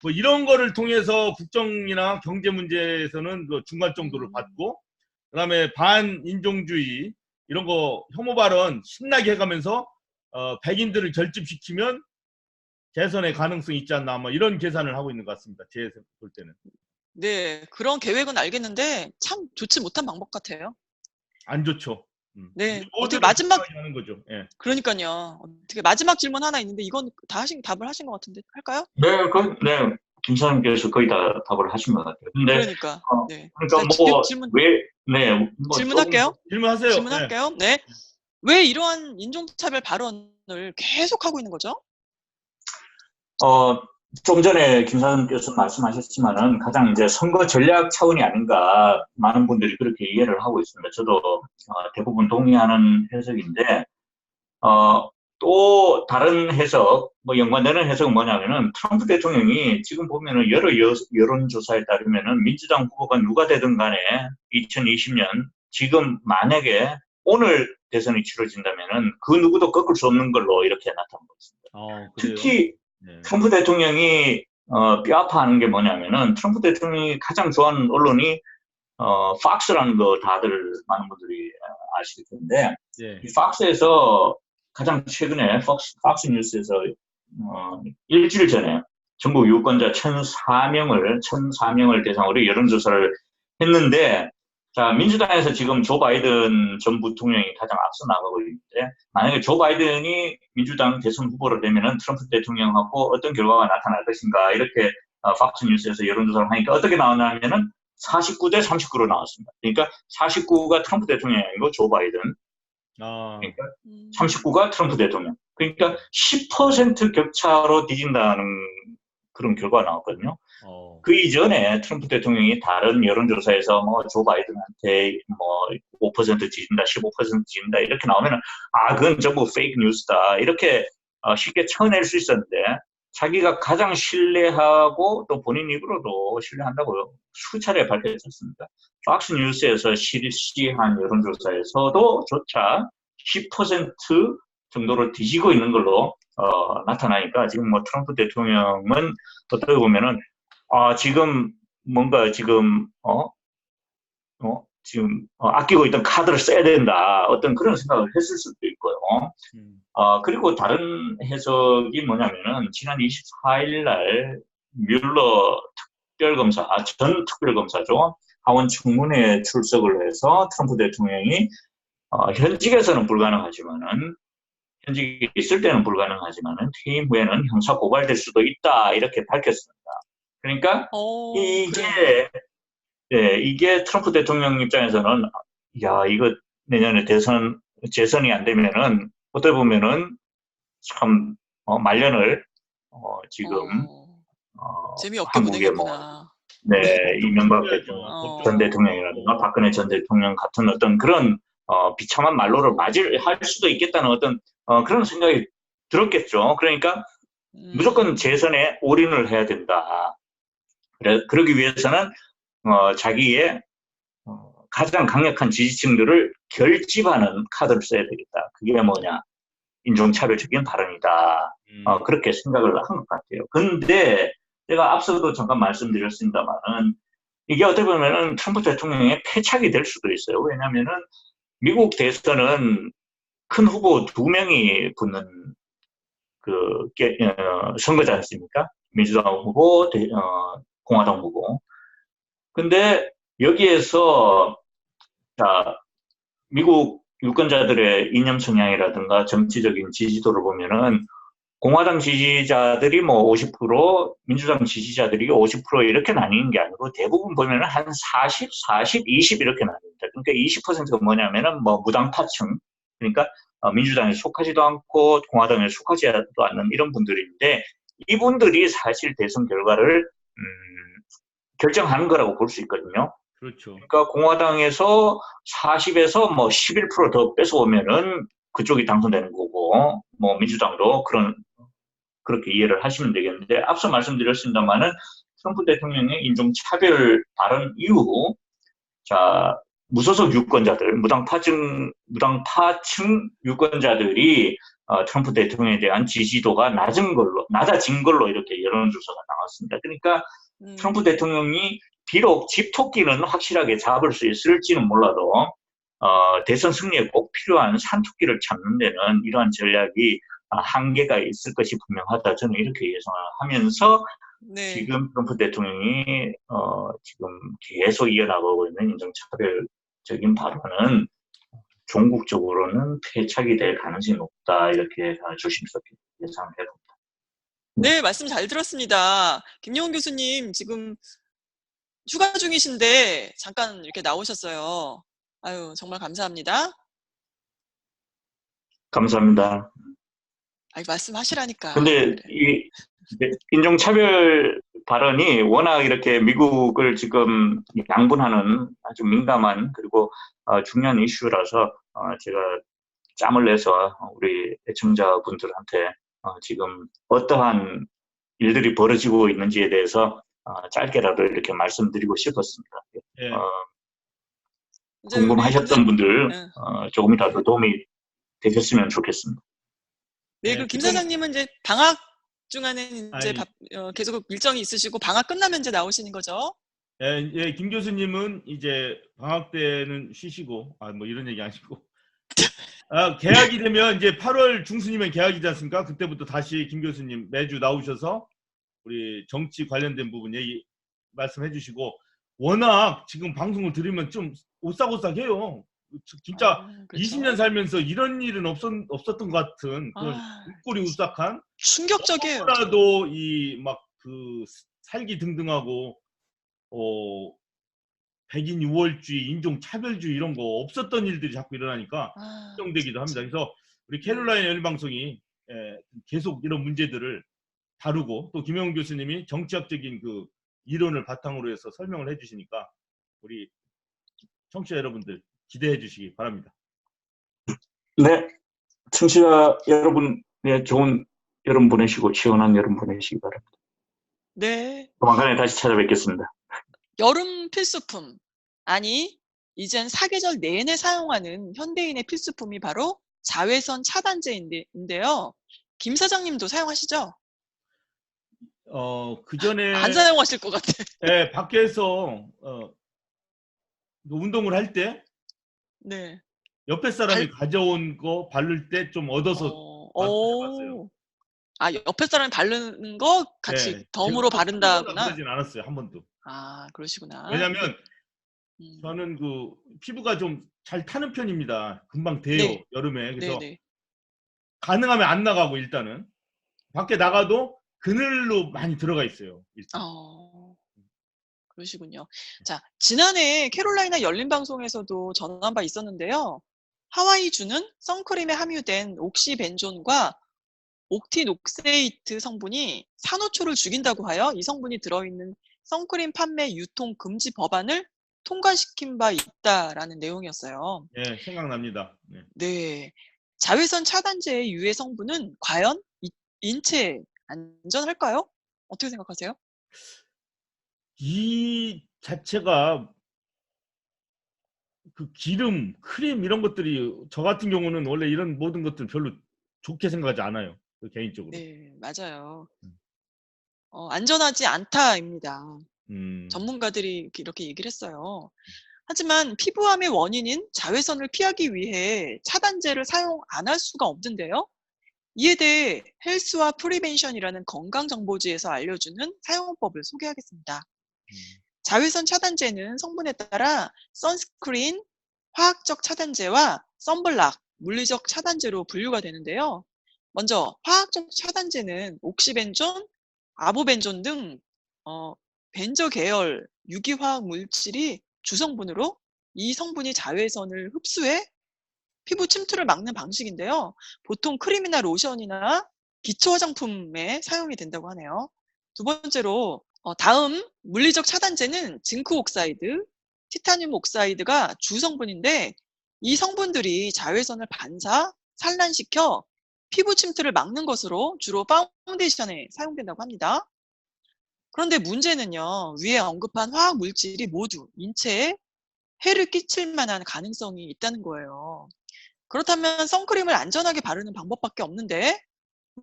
S2: 뭐 이런 거를 통해서 국정이나 경제 문제에서는 그 중간 정도를 받고, 그 다음에 반인종주의 이런 거 혐오 발언 신나게 해가면서 백인들을 결집시키면 재선의 가능성이 있지 않나, 뭐 이런 계산을 하고 있는 것 같습니다. 제 볼 때는.
S1: 네. 그런 계획은 알겠는데 참 좋지 못한 방법 같아요.
S2: 안 좋죠.
S1: 네. 어떻게
S2: 모두를
S1: 마지막
S2: 불쌍하게 하는 거죠. 예.
S1: 그러니까요. 어떻게 마지막 질문 하나 있는데 이건 답을 하신 것 같은데 할까요?
S3: 네, 김사님께서 거의 다 답을 하신 것 같아요. 근데
S1: 그러니까. 네.
S3: 그러니까
S1: 자,
S3: 뭐
S1: 질문
S3: 뭐
S1: 질문할게요.
S2: 질문하세요.
S1: 질문할게요. 네. 왜 이러한 인종차별 발언을 계속하고 있는 거죠?
S3: 좀 전에 김사님께서 말씀하셨지만은 가장 이제 선거 전략 차원이 아닌가, 많은 분들이 그렇게 이해를 하고 있습니다. 저도 대부분 동의하는 해석인데, 또 다른 해석, 뭐 연관되는 해석은 뭐냐면은 트럼프 대통령이 지금 보면은 여러 여론조사에 따르면은 민주당 후보가 누가 되든 간에 2020년 지금 만약에 오늘 대선이 치러진다면은 그 누구도 꺾을 수 없는 걸로 이렇게 나타나고 있습니다. 특히 트럼프 대통령이 뼈아파하는 게 뭐냐면은, 트럼프 대통령이 가장 좋아하는 언론이 팍스라는 거 다들 많은 분들이 아실 텐데, 이 팍스에서 가장 최근에 팍스 뉴스에서 일주일 전에 전국 유권자 1,004명을 대상으로 여론조사를 했는데, 자, 민주당에서 지금 조 바이든 전 부통령이 가장 앞서 나가고 있는데, 만약에 조 바이든이 민주당 대선 후보로 되면은 트럼프 대통령하고 어떤 결과가 나타날 것인가, 이렇게 팍스 뉴스에서 여론조사를 하니까 어떻게 나왔냐면은 49대 39로 나왔습니다. 그러니까 49가 트럼프 대통령이 아니고 조 바이든, 그러니까 39가 트럼프 대통령. 그러니까 10% 격차로 뒤진다는 그런 결과가 나왔거든요. 그 이전에 트럼프 대통령이 다른 여론조사에서 뭐 조 바이든한테 뭐 5% 지진다, 15% 지진다 이렇게 나오면은 그건 전부 페이크 뉴스다 이렇게 쉽게 쳐낼 수 있었는데 자기가 가장 신뢰하고 또 본인 입으로도 신뢰한다고 수차례 밝혔었습니다. 팍스 뉴스에서 실시한 여론조사에서도 조차 10% 정도로 뒤지고 있는 걸로 나타나니까 지금 뭐 트럼프 대통령은 어떻게 보면은 지금 뭔가 지금 아끼고 있던 카드를 써야 된다 어떤 그런 생각을 했을 수도 있고요. 그리고 다른 해석이 뭐냐면은 지난 24일 날 뮬러 특별검사, 전 특별검사죠. 하원 청문회에 출석을 해서 트럼프 대통령이 현직에서는 불가능하지만은 현직에 있을 때는 불가능하지만은 퇴임 후에는 형사 고발될 수도 있다 이렇게 밝혔습니다. 그러니까 이게 트럼프 대통령 입장에서는 이거 내년에 재선이 안 되면은 어떻게 보면은 참 말년을 지금
S1: 재미없게
S3: 한국의
S1: 보내겠구나.
S3: 이명박 전 대통령이라든가 박근혜 전 대통령 같은 어떤 그런 비참한 말로를 맞이할 수도 있겠다는 어떤 그런 생각이 들었겠죠. 그러니까 무조건 재선에 올인을 해야 된다. 그러기 위해서는 자기의 가장 강력한 지지층들을 결집하는 카드를 써야 되겠다. 그게 뭐냐? 인종차별적인 발언이다. 그렇게 생각을 한 것 같아요. 근데 제가 앞서도 잠깐 말씀드렸습니다만은 이게 어떻게 보면은 트럼프 대통령의 패착이 될 수도 있어요. 왜냐하면은 미국 대선은 큰 후보 2명이 붙는 선거지 않습니까? 민주당 후보, 공화당 후보. 근데 여기에서 미국 유권자들의 이념 성향이라든가 정치적인 지지도를 보면은 공화당 지지자들이 뭐 50%, 민주당 지지자들이 50% 이렇게 나뉘는 게 아니고 대부분 보면은 한 40, 40, 20 이렇게 나뉩니다. 그러니까 20%가 뭐냐면은 뭐 무당파층, 그러니까 민주당에 속하지도 않고 공화당에 속하지도 않는 이런 분들인데 이분들이 사실 대선 결과를 결정하는 거라고 볼 수 있거든요.
S2: 그렇죠.
S3: 그러니까 공화당에서 40에서 뭐 11% 더 뺏어오면은 그쪽이 당선되는 거고, 뭐 민주당도 그렇게 이해를 하시면 되겠는데, 앞서 말씀드렸습니다만은 트럼프 대통령의 인종차별 발언 이후, 무소속 유권자들, 무당파층 유권자들이 트럼프 대통령에 대한 지지도가 낮아진 걸로 이렇게 여론조사가 나왔습니다. 그러니까 트럼프 대통령이 비록 집토끼는 확실하게 잡을 수 있을지는 몰라도 대선 승리에 꼭 필요한 산토끼를 잡는 데는 이러한 전략이 한계가 있을 것이 분명하다. 저는 이렇게 예상을 하면서 지금 트럼프 대통령이 지금 계속 이어나가고 있는 인종차별적인 발언은 종국적으로는 패착이 될 가능성이 높다. 이렇게 조심스럽게 예상을 해봅니다.
S1: 네, 말씀 잘 들었습니다. 김용훈 교수님 지금 휴가 중이신데 잠깐 이렇게 나오셨어요. 아유, 정말 감사합니다.
S3: 감사합니다.
S1: 말씀하시라니까.
S3: 근데 이 인종차별 발언이 워낙 이렇게 미국을 지금 양분하는 아주 민감한 그리고 중요한 이슈라서 제가 짬을 내서 우리 애청자분들한테 지금 어떠한 일들이 벌어지고 있는지에 대해서 짧게라도 이렇게 말씀드리고 싶었습니다. 궁금하셨던 분들 조금이라도 도움이 되셨으면 좋겠습니다.
S1: 네, 그 김 사장님은 이제 방학 중에는 이제 계속 일정이 있으시고 방학 끝나면 이제 나오시는 거죠?
S2: 예, 김 교수님은 이제 방학 때는 쉬시고 뭐 이런 얘기 아니고 개학이 되면 이제 8월 중순이면 개학이지 않습니까? 그때부터 다시 김 교수님 매주 나오셔서 우리 정치 관련된 부분 얘기 말씀해 주시고 워낙 지금 방송을 들으면 좀 오싹오싹해요. 진짜 그렇죠? 20년 살면서 이런 일은 없었던 것 같은 그런 웃꼬리 우싹한
S1: 충격적이에요.
S2: 너무나도 이 막 그 살기 등등하고 백인 유월주의, 인종차별주의 이런 거 없었던 일들이 자꾸 일어나니까 걱정되기도 합니다. 그래서 우리 캐롤라인 열방송이 계속 이런 문제들을 다루고 또 김영훈 교수님이 정치학적인 그 이론을 바탕으로 해서 설명을 해주시니까 우리 청취자 여러분들 기대해 주시기 바랍니다.
S3: 네, 청취자 여러분, 네, 좋은 여름 보내시고 시원한 여름 보내시기 바랍니다.
S1: 네.
S3: 조만간에 다시 찾아뵙겠습니다.
S1: 여름 필수품. 아니, 이젠 사계절 내내 사용하는 현대인의 필수품이 바로 자외선 차단제인데요. 김 사장님도 사용하시죠?
S2: 그 전에
S1: 안 사용하실 것 같아.
S2: 예, 밖에서 운동을 할 때
S1: 네.
S2: 옆에 사람이 가져온 거 바를 때 좀 얻어서 해봤어요.
S1: 아, 옆에 사람이 바르는 거 같이
S2: 네,
S1: 덤으로
S2: 제가
S1: 바른다구나.
S2: 그러진 않았어요, 한 번도.
S1: 아, 그러시구나.
S2: 왜냐면 저는 그 피부가 좀 잘 타는 편입니다. 금방 돼요,
S1: 네.
S2: 여름에. 그래서
S1: 네네.
S2: 가능하면 안 나가고 일단은 밖에 나가도 그늘로 많이 들어가 있어요. 일단.
S1: 그러시군요. 자, 지난해 캐롤라이나 열린 방송에서도 전한 바 있었는데요. 하와이주는 선크림에 함유된 옥시벤존과 옥티녹세이트 성분이 산호초를 죽인다고 하여 이 성분이 들어있는 선크림 판매 유통 금지 법안을 통과시킨 바 있다라는 내용이었어요.
S2: 네, 생각납니다. 네.
S1: 네. 자외선 차단제의 유해 성분은 과연 인체에 안전할까요? 어떻게 생각하세요?
S2: 이 자체가 그 기름, 크림 이런 것들이 저 같은 경우는 원래 이런 모든 것들 별로 좋게 생각하지 않아요. 개인적으로.
S1: 네, 맞아요. 안전하지 않다입니다. 전문가들이 이렇게 얘기를 했어요. 하지만 피부암의 원인인 자외선을 피하기 위해 차단제를 사용 안 할 수가 없는데요. 이에 대해 헬스와 프리벤션이라는 건강정보지에서 알려주는 사용법을 소개하겠습니다. 자외선 차단제는 성분에 따라 선스크린, 화학적 차단제와 선블락, 물리적 차단제로 분류가 되는데요. 먼저 화학적 차단제는 옥시벤존, 아보벤존 등 벤저 계열 유기화학 물질이 주성분으로 이 성분이 자외선을 흡수해 피부 침투를 막는 방식인데요. 보통 크림이나 로션이나 기초 화장품에 사용이 된다고 하네요. 두 번째로 다음 물리적 차단제는 징크 옥사이드, 티타늄 옥사이드가 주성분인데 이 성분들이 자외선을 반사, 산란시켜 피부 침투를 막는 것으로 주로 파운데이션에 사용된다고 합니다. 그런데 문제는요. 위에 언급한 화학 물질이 모두 인체에 해를 끼칠 만한 가능성이 있다는 거예요. 그렇다면 선크림을 안전하게 바르는 방법밖에 없는데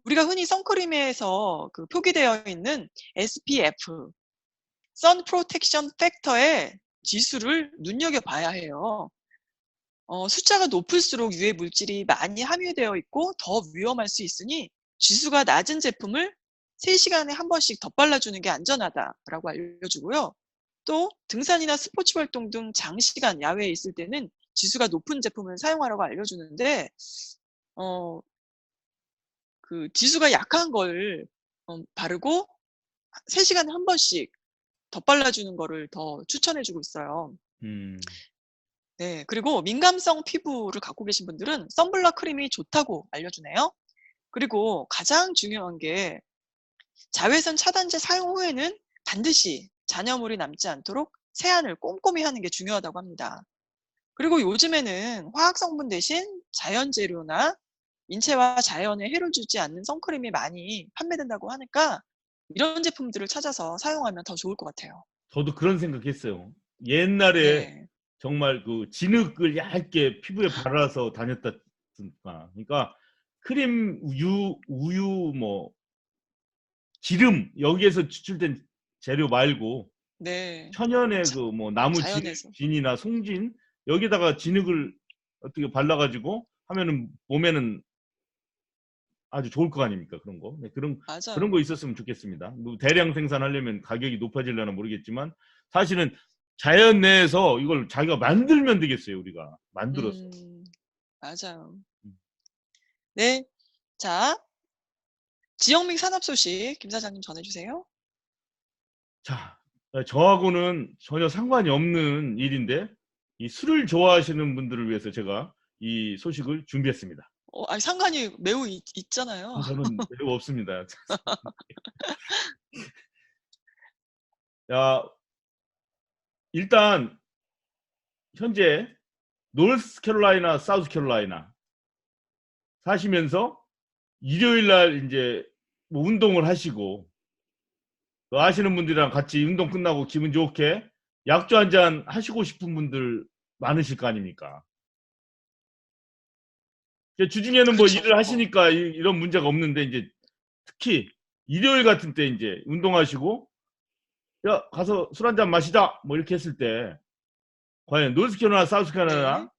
S1: 우리가 흔히 선크림에서 그 표기되어 있는 SPF, Sun Protection Factor의 지수를 눈여겨봐야 해요. 숫자가 높을수록 유해 물질이 많이 함유되어 있고 더 위험할 수 있으니 지수가 낮은 제품을 3시간에 한 번씩 덧발라주는 게 안전하다라고 알려주고요. 또 등산이나 스포츠 활동 등 장시간 야외에 있을 때는 지수가 높은 제품을 사용하라고 알려주는데 그 지수가 약한 걸 바르고 3시간에 한 번씩 덧발라주는 거를 더 추천해주고 있어요. 네, 그리고 민감성 피부를 갖고 계신 분들은 선블락 크림이 좋다고 알려주네요. 그리고 가장 중요한 게 자외선 차단제 사용 후에는 반드시 잔여물이 남지 않도록 세안을 꼼꼼히 하는 게 중요하다고 합니다. 그리고 요즘에는 화학 성분 대신 자연 재료나 인체와 자연에 해를 주지 않는 선크림이 많이 판매된다고 하니까 이런 제품들을 찾아서 사용하면 더 좋을 것 같아요.
S2: 저도 그런 생각했어요. 옛날에
S1: 네.
S2: 정말 그 진흙을 얇게 피부에 발라서 다녔다니까. 그러니까 크림, 우유, 뭐 기름 여기에서 추출된 재료 말고
S1: 네.
S2: 천연의 그 뭐 나무
S1: 자연에서.
S2: 진이나 송진 여기다가 진흙을 어떻게 발라가지고 하면은 몸에는 아주 좋을 거 아닙니까? 그런 거. 네, 그런
S1: 맞아요.
S2: 거 있었으면 좋겠습니다. 뭐 대량 생산하려면 가격이 높아지려나 모르겠지만 사실은 자연 내에서 이걸 자기가 만들면 되겠어요. 우리가 만들어서.
S1: 맞아요. 네. 자, 지역민 산업 소식 김 사장님 전해주세요.
S2: 자, 저하고는 전혀 상관이 없는 일인데 이 술을 좋아하시는 분들을 위해서 제가 이 소식을 준비했습니다.
S1: 아니, 상관이 매우 있잖아요.
S2: 저는 매우 없습니다. 야, 일단 현재 노스캐롤라이나, 사우스캐롤라이나 사시면서 일요일 날 이제 뭐 운동을 하시고 또 아시는 분들이랑 같이 운동 끝나고 기분 좋게 약주 한 잔 하시고 싶은 분들 많으실 거 아닙니까? 이제 주중에는 뭐
S1: 그렇죠.
S2: 일을 하시니까 이런 문제가 없는데 이제 특히 일요일 같은 때 이제 운동하시고 야 가서 술 한 잔 마시자 뭐 이렇게 했을 때 과연 노스캐롤라이나
S1: 네.
S2: 사우스캐롤라이나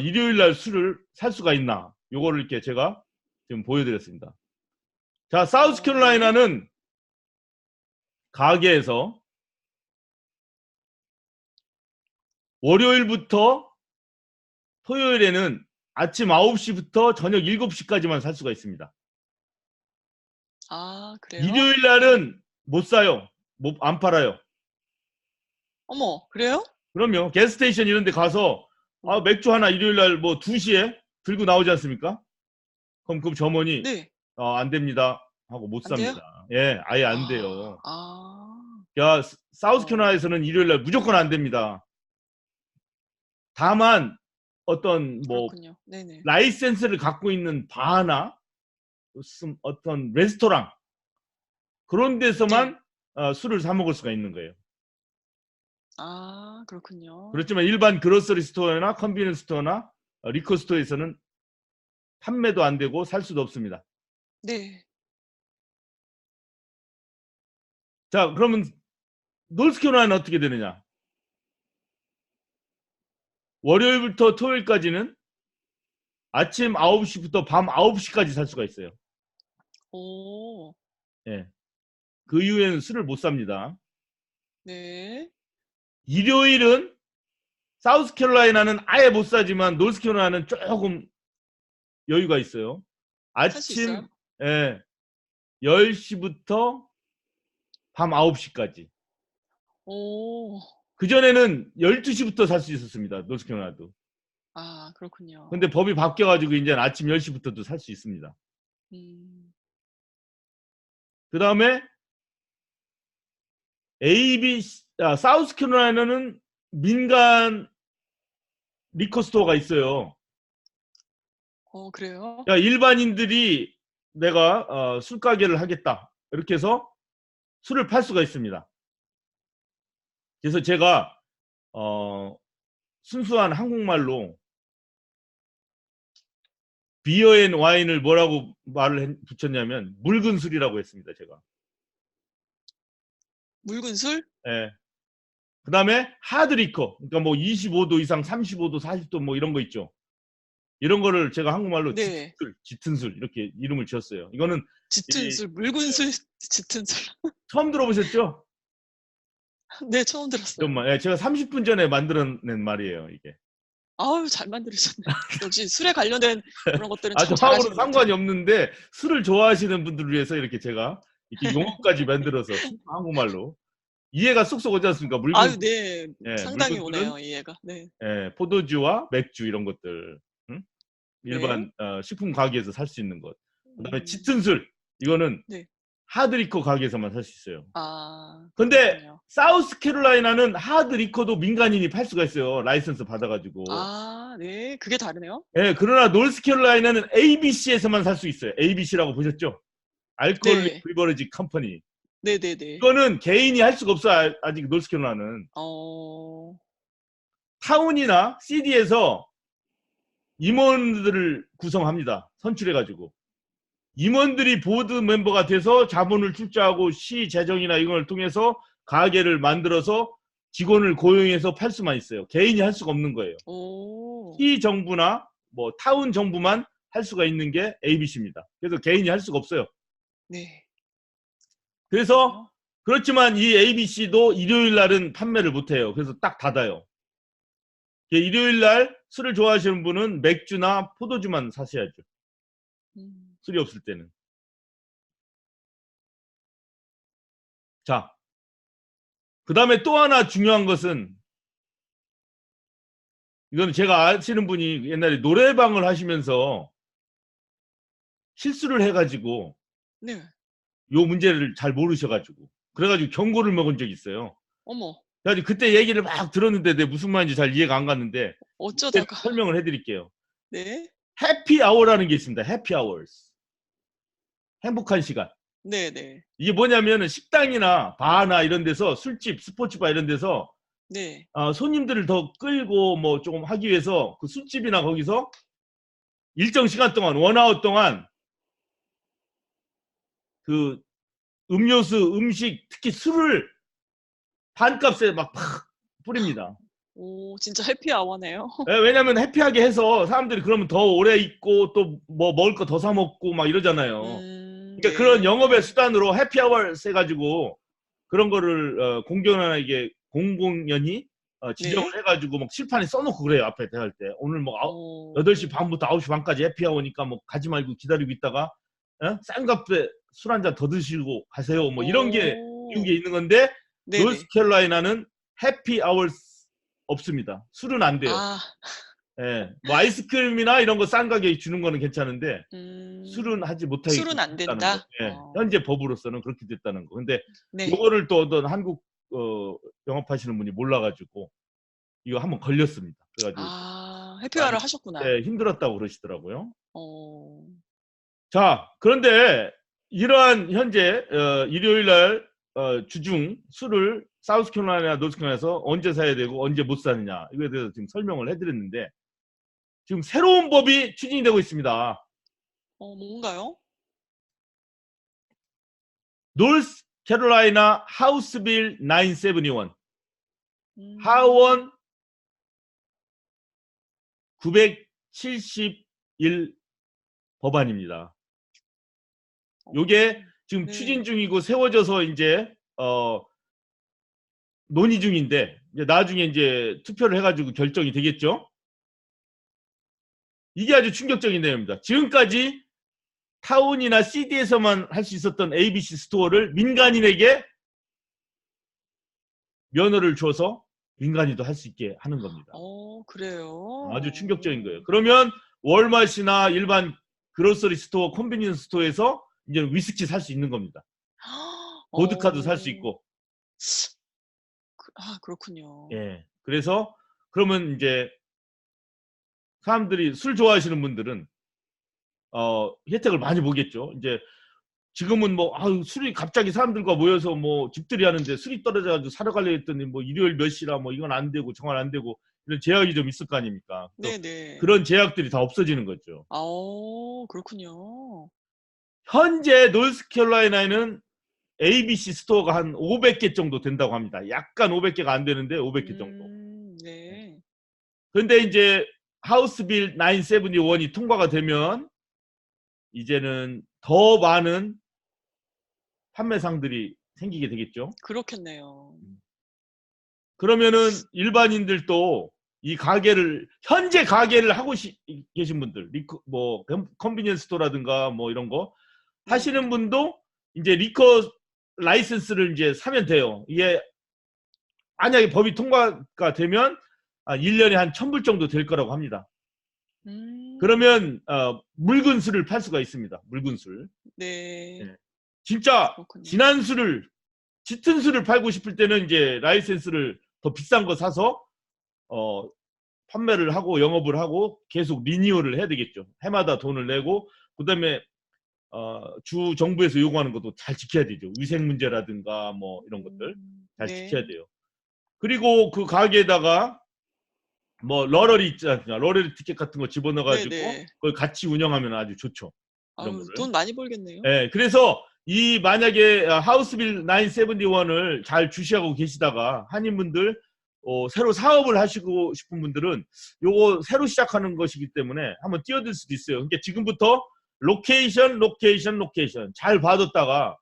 S2: 일요일 날 술을 살 수가 있나? 요거를 이렇게 제가 지금 보여드렸습니다. 자,
S1: 네.
S2: 사우스캐롤라이나는 가게에서 월요일부터 토요일에는 아침 9시부터 저녁 7시까지만 살 수가 있습니다.
S1: 아, 그래요?
S2: 일요일 날은 못 사요. 안 팔아요.
S1: 어머, 그래요?
S2: 그럼요. 게스테이션 이런 데 가서 맥주 하나 일요일 날 뭐 2시에 들고 나오지 않습니까? 그럼 그 점원이
S1: 네.
S2: 안 됩니다 하고 못
S1: 안 돼요?
S2: 삽니다. 예, 아예 안 돼요. 야,
S1: 어,
S2: 사우스캐롤라이나에서는 일요일 날 무조건 안 됩니다. 다만 어떤 뭐
S1: 그렇군요. 네네.
S2: 라이센스를 갖고 있는 바나 무슨 어떤 레스토랑 그런 데서만 술을 사 먹을 수가 있는 거예요.
S1: 아, 그렇군요.
S2: 그렇지만 일반 그로서리 스토어나 컨비니언스 스토어나 리커 스토어에서는 판매도 안 되고 살 수도 없습니다.
S1: 네.
S2: 자, 그러면 노스캐롤라이나는 어떻게 되느냐? 월요일부터 토요일까지는 아침 9시부터 밤 9시까지 살 수가 있어요.
S1: 오,
S2: 예. 그 이후에는 술을 못 삽니다.
S1: 네.
S2: 일요일은 사우스캐롤라이나는 아예 못 사지만 노스캐롤라이나는 조금 여유가 있어요.
S1: 살 수
S2: 아침
S1: 있어요?
S2: 10시부터 밤 9시까지.
S1: 오,
S2: 그전에는 12시부터 살 수 있었습니다. 노스캐롤라이나도.
S1: 아, 그렇군요.
S2: 근데 법이 바뀌어가지고 이제 아침 10시부터도 살 수 있습니다.
S1: 음,
S2: 그 다음에 사우스캐롤라이나는 민간 리커스토어가 있어요.
S1: 그래요?
S2: 그러니까 일반인들이 내가 술가게를 하겠다. 이렇게 해서 술을 팔 수가 있습니다. 그래서 제가 순수한 한국말로 비어 앤 와인을 뭐라고 붙였냐면 묽은 술이라고 했습니다. 제가.
S1: 묽은 술?
S2: 예. 그 다음에 하드리커. 그러니까 뭐 25도 이상 35도 40도 뭐 이런 거 있죠. 이런 거를 제가 한국말로
S1: 네.
S2: 짙은 술 이렇게 이름을 지었어요. 이거는
S1: 짙은 술, 묽은 술, 짙은 술.
S2: 처음 들어보셨죠?
S1: 네, 처음 들었어요.
S2: 정말. 예, 제가 30분 전에 만들어낸 말이에요. 이게.
S1: 아유, 잘 만들으셨네. 역시 술에 관련된 그런 것들은 참
S2: 저하고는
S1: 잘하시는 것
S2: 상관이
S1: 같아요.
S2: 없는데 술을 좋아하시는 분들을 위해서 이렇게 제가 이렇게 용어까지 만들어서 한국말로 이해가 쏙쏙 오지 않습니까? 묽은
S1: 아유,
S2: 술.
S1: 네.
S2: 예,
S1: 상당히
S2: 묽은 술은
S1: 오네요, 이해가. 네.
S2: 포도주와 맥주 이런 것들. 응?
S1: 네.
S2: 일반 식품 가게에서 살 수 있는 것. 그다음에
S1: 음,
S2: 짙은 술. 이거는
S1: 네.
S2: 하드리커 가게에서만 살 수 있어요.
S1: 아,
S2: 근데
S1: 그렇군요.
S2: 사우스캐롤라이나는 하드리커도 민간인이 팔 수가 있어요. 라이선스 받아가지고.
S1: 아, 네. 그게 다르네요.
S2: 예, 그러나 노스캐롤라이나는 ABC에서만 살 수 있어요. ABC라고 보셨죠? 알코올릭
S1: 네.
S2: 브리버리지 컴퍼니.
S1: 네네네.
S2: 이거는 개인이 할 수가 없어요. 아직 노스캐롤라이나는.
S1: 어,
S2: 타운이나 CD에서 임원들을 구성합니다. 선출해가지고. 임원들이 보드 멤버가 돼서 자본을 출자하고 시 재정이나 이걸 통해서 가게를 만들어서 직원을 고용해서 팔 수만 있어요. 개인이 할 수가 없는 거예요.
S1: 오,
S2: 시 정부나 뭐 타운 정부만 할 수가 있는 게 ABC입니다. 그래서 개인이 할 수가 없어요.
S1: 네.
S2: 그래서 그렇지만 이 ABC도 일요일 날은 판매를 못 해요. 그래서 딱 닫아요. 일요일 날 술을 좋아하시는 분은 맥주나 포도주만 사셔야죠. 술이 없을 때는. 자, 그 다음에 또 하나 중요한 것은 이건 제가 아시는 분이 옛날에 노래방을 하시면서 실수를 해가지고
S1: 네.
S2: 요 문제를 잘 모르셔가지고 그래가지고 경고를 먹은 적이 있어요.
S1: 어머,
S2: 그래가지고 그때 얘기를 막 들었는데 내가 무슨 말인지 잘 이해가 안 갔는데
S1: 어쩌다가.
S2: 설명을 해드릴게요.
S1: 네,
S2: 해피아워라는 게 있습니다. 해피아워스. 행복한 시간.
S1: 네네,
S2: 이게 뭐냐면은 식당이나 바나 이런 데서 술집, 스포츠바 이런 데서
S1: 네.
S2: 손님들을 더 끌고 뭐 조금 하기 위해서 그 술집이나 거기서 일정 시간 동안 원아웃 동안 그 음료수, 음식, 특히 술을 반값에 막 팍 뿌립니다.
S1: 오, 진짜 해피아워네요.
S2: 예, 왜냐면 해피하게 해서 사람들이 그러면 더 오래 있고 또 뭐 먹을 거 더 사 먹고 막 이러잖아요. 그러니까 그런
S1: 네.
S2: 영업의 수단으로 해피아워 해가지고 그런 거를 공공연하게 공공연히 지정을
S1: 네.
S2: 해가지고 막 칠판에 써놓고 그래요. 앞에 대할 때 오늘 뭐
S1: 오,
S2: 8시 반부터 9시 반까지 해피아워니까 뭐 가지 말고 기다리고 있다가 싼 값에 술 한 잔 더 드시고 가세요. 뭐 이런 게 미국에
S1: 오,
S2: 있는 건데
S1: 네네.
S2: 노스캐롤라이나는 해피아워 없습니다. 술은 안 돼요.
S1: 아,
S2: 예, 뭐 아이스크림이나 이런 거 싼 가격에 주는 거는 괜찮은데 술은 하지 못하게
S1: 술은 안
S2: 됐다는 거.
S1: 된다?
S2: 예, 현재 법으로서는 그렇게 됐다는 거. 근데
S1: 네.
S2: 요거를 또 어떤 한국 영업하시는 분이 몰라가지고 이거 한번 걸렸습니다. 그래가지고 많이
S1: 해피아워를 하셨구나.
S2: 힘들었다고 그러시더라고요.
S1: 어,
S2: 자, 그런데 이러한 현재 일요일 날 주중 술을 사우스캐롤라이나 노스캐롤라이나에서 언제 사야 되고 언제 못 사느냐 이거에 대해서 지금 설명을 해드렸는데 지금 새로운 법이 추진이 되고 있습니다.
S1: 뭔가요?
S2: 노스캐롤라이나 하우스 빌 971
S1: 음,
S2: 하원 971 법안입니다. 요게 지금
S1: 네.
S2: 추진 중이고 세워져서 이제 논의 중인데 이제 나중에 이제 투표를 해가지고 결정이 되겠죠. 이게 아주 충격적인 내용입니다. 지금까지 타운이나 CD에서만 할 수 있었던 ABC 스토어를 민간인에게 면허를 줘서 민간인도 할 수 있게 하는 겁니다.
S1: 그래요?
S2: 아주 충격적인 거예요. 그러면 월마트나 일반 그로서리 스토어, 컨비니언스 스토어에서 이제 위스키 살 수 있는 겁니다. 보드카도 살 수 있고.
S1: 그렇군요.
S2: 예. 그래서 그러면 이제 사람들이 술 좋아하시는 분들은 혜택을 많이 보겠죠. 이제 지금은 뭐 술이 갑자기 사람들과 모여서 뭐 집들이 하는데 술이 떨어져가지고 사러 가려 했더니 뭐 일요일 몇 시라 뭐 이건 안 되고 저건 안 되고 이런 제약이 좀 있을 거 아닙니까?
S1: 네네.
S2: 그런 제약들이 다 없어지는 거죠.
S1: 그렇군요.
S2: 현재 노스캐롤라이나에는 ABC 스토어가 한 500개 정도 된다고 합니다. 약간 500개가 안 되는데 500개 정도.
S1: 네.
S2: 그런데 이제 하우스 빌 971이 통과가 되면 이제는 더 많은 판매상들이 생기게 되겠죠.
S1: 그렇겠네요.
S2: 그러면은 일반인들도 이 가게를 현재 가게를 하고 계신 분들, 뭐 컨비니언스 스토어라든가 뭐 이런 거 하시는 분도 이제 리커 라이센스를 이제 사면 돼요. 이게 만약에 법이 통과가 되면 1년에 한 1,000불 정도 될 거라고 합니다. 그러면 묽은 술을 팔 수가 있습니다. 묽은 술.
S1: 네.
S2: 네. 진짜
S1: 그렇군요.
S2: 진한 술을 짙은 술을 팔고 싶을 때는 이제 라이센스를 더 비싼 거 사서 판매를 하고 영업을 하고 계속 리니얼을 해야 되겠죠. 해마다 돈을 내고 그다음에 주 정부에서 요구하는 것도 잘 지켜야 되죠. 위생 문제라든가 뭐 이런 것들 잘 지켜야 돼요. 그리고 그 가게에다가 뭐 러러리 있지 않습니까? 러러리 티켓 같은 거 집어넣어가지고 그걸 같이 운영하면 아주 좋죠. 이런 거를.
S1: 돈 많이 벌겠네요.
S2: 네, 그래서 이 만약에 하우스빌 971을 잘 주시하고 계시다가 한인분들 새로 사업을 하시고 싶은 분들은 요거 새로 시작하는 것이기 때문에 한번 뛰어들 수도 있어요. 그러니까 지금부터 로케이션 잘 봐뒀다가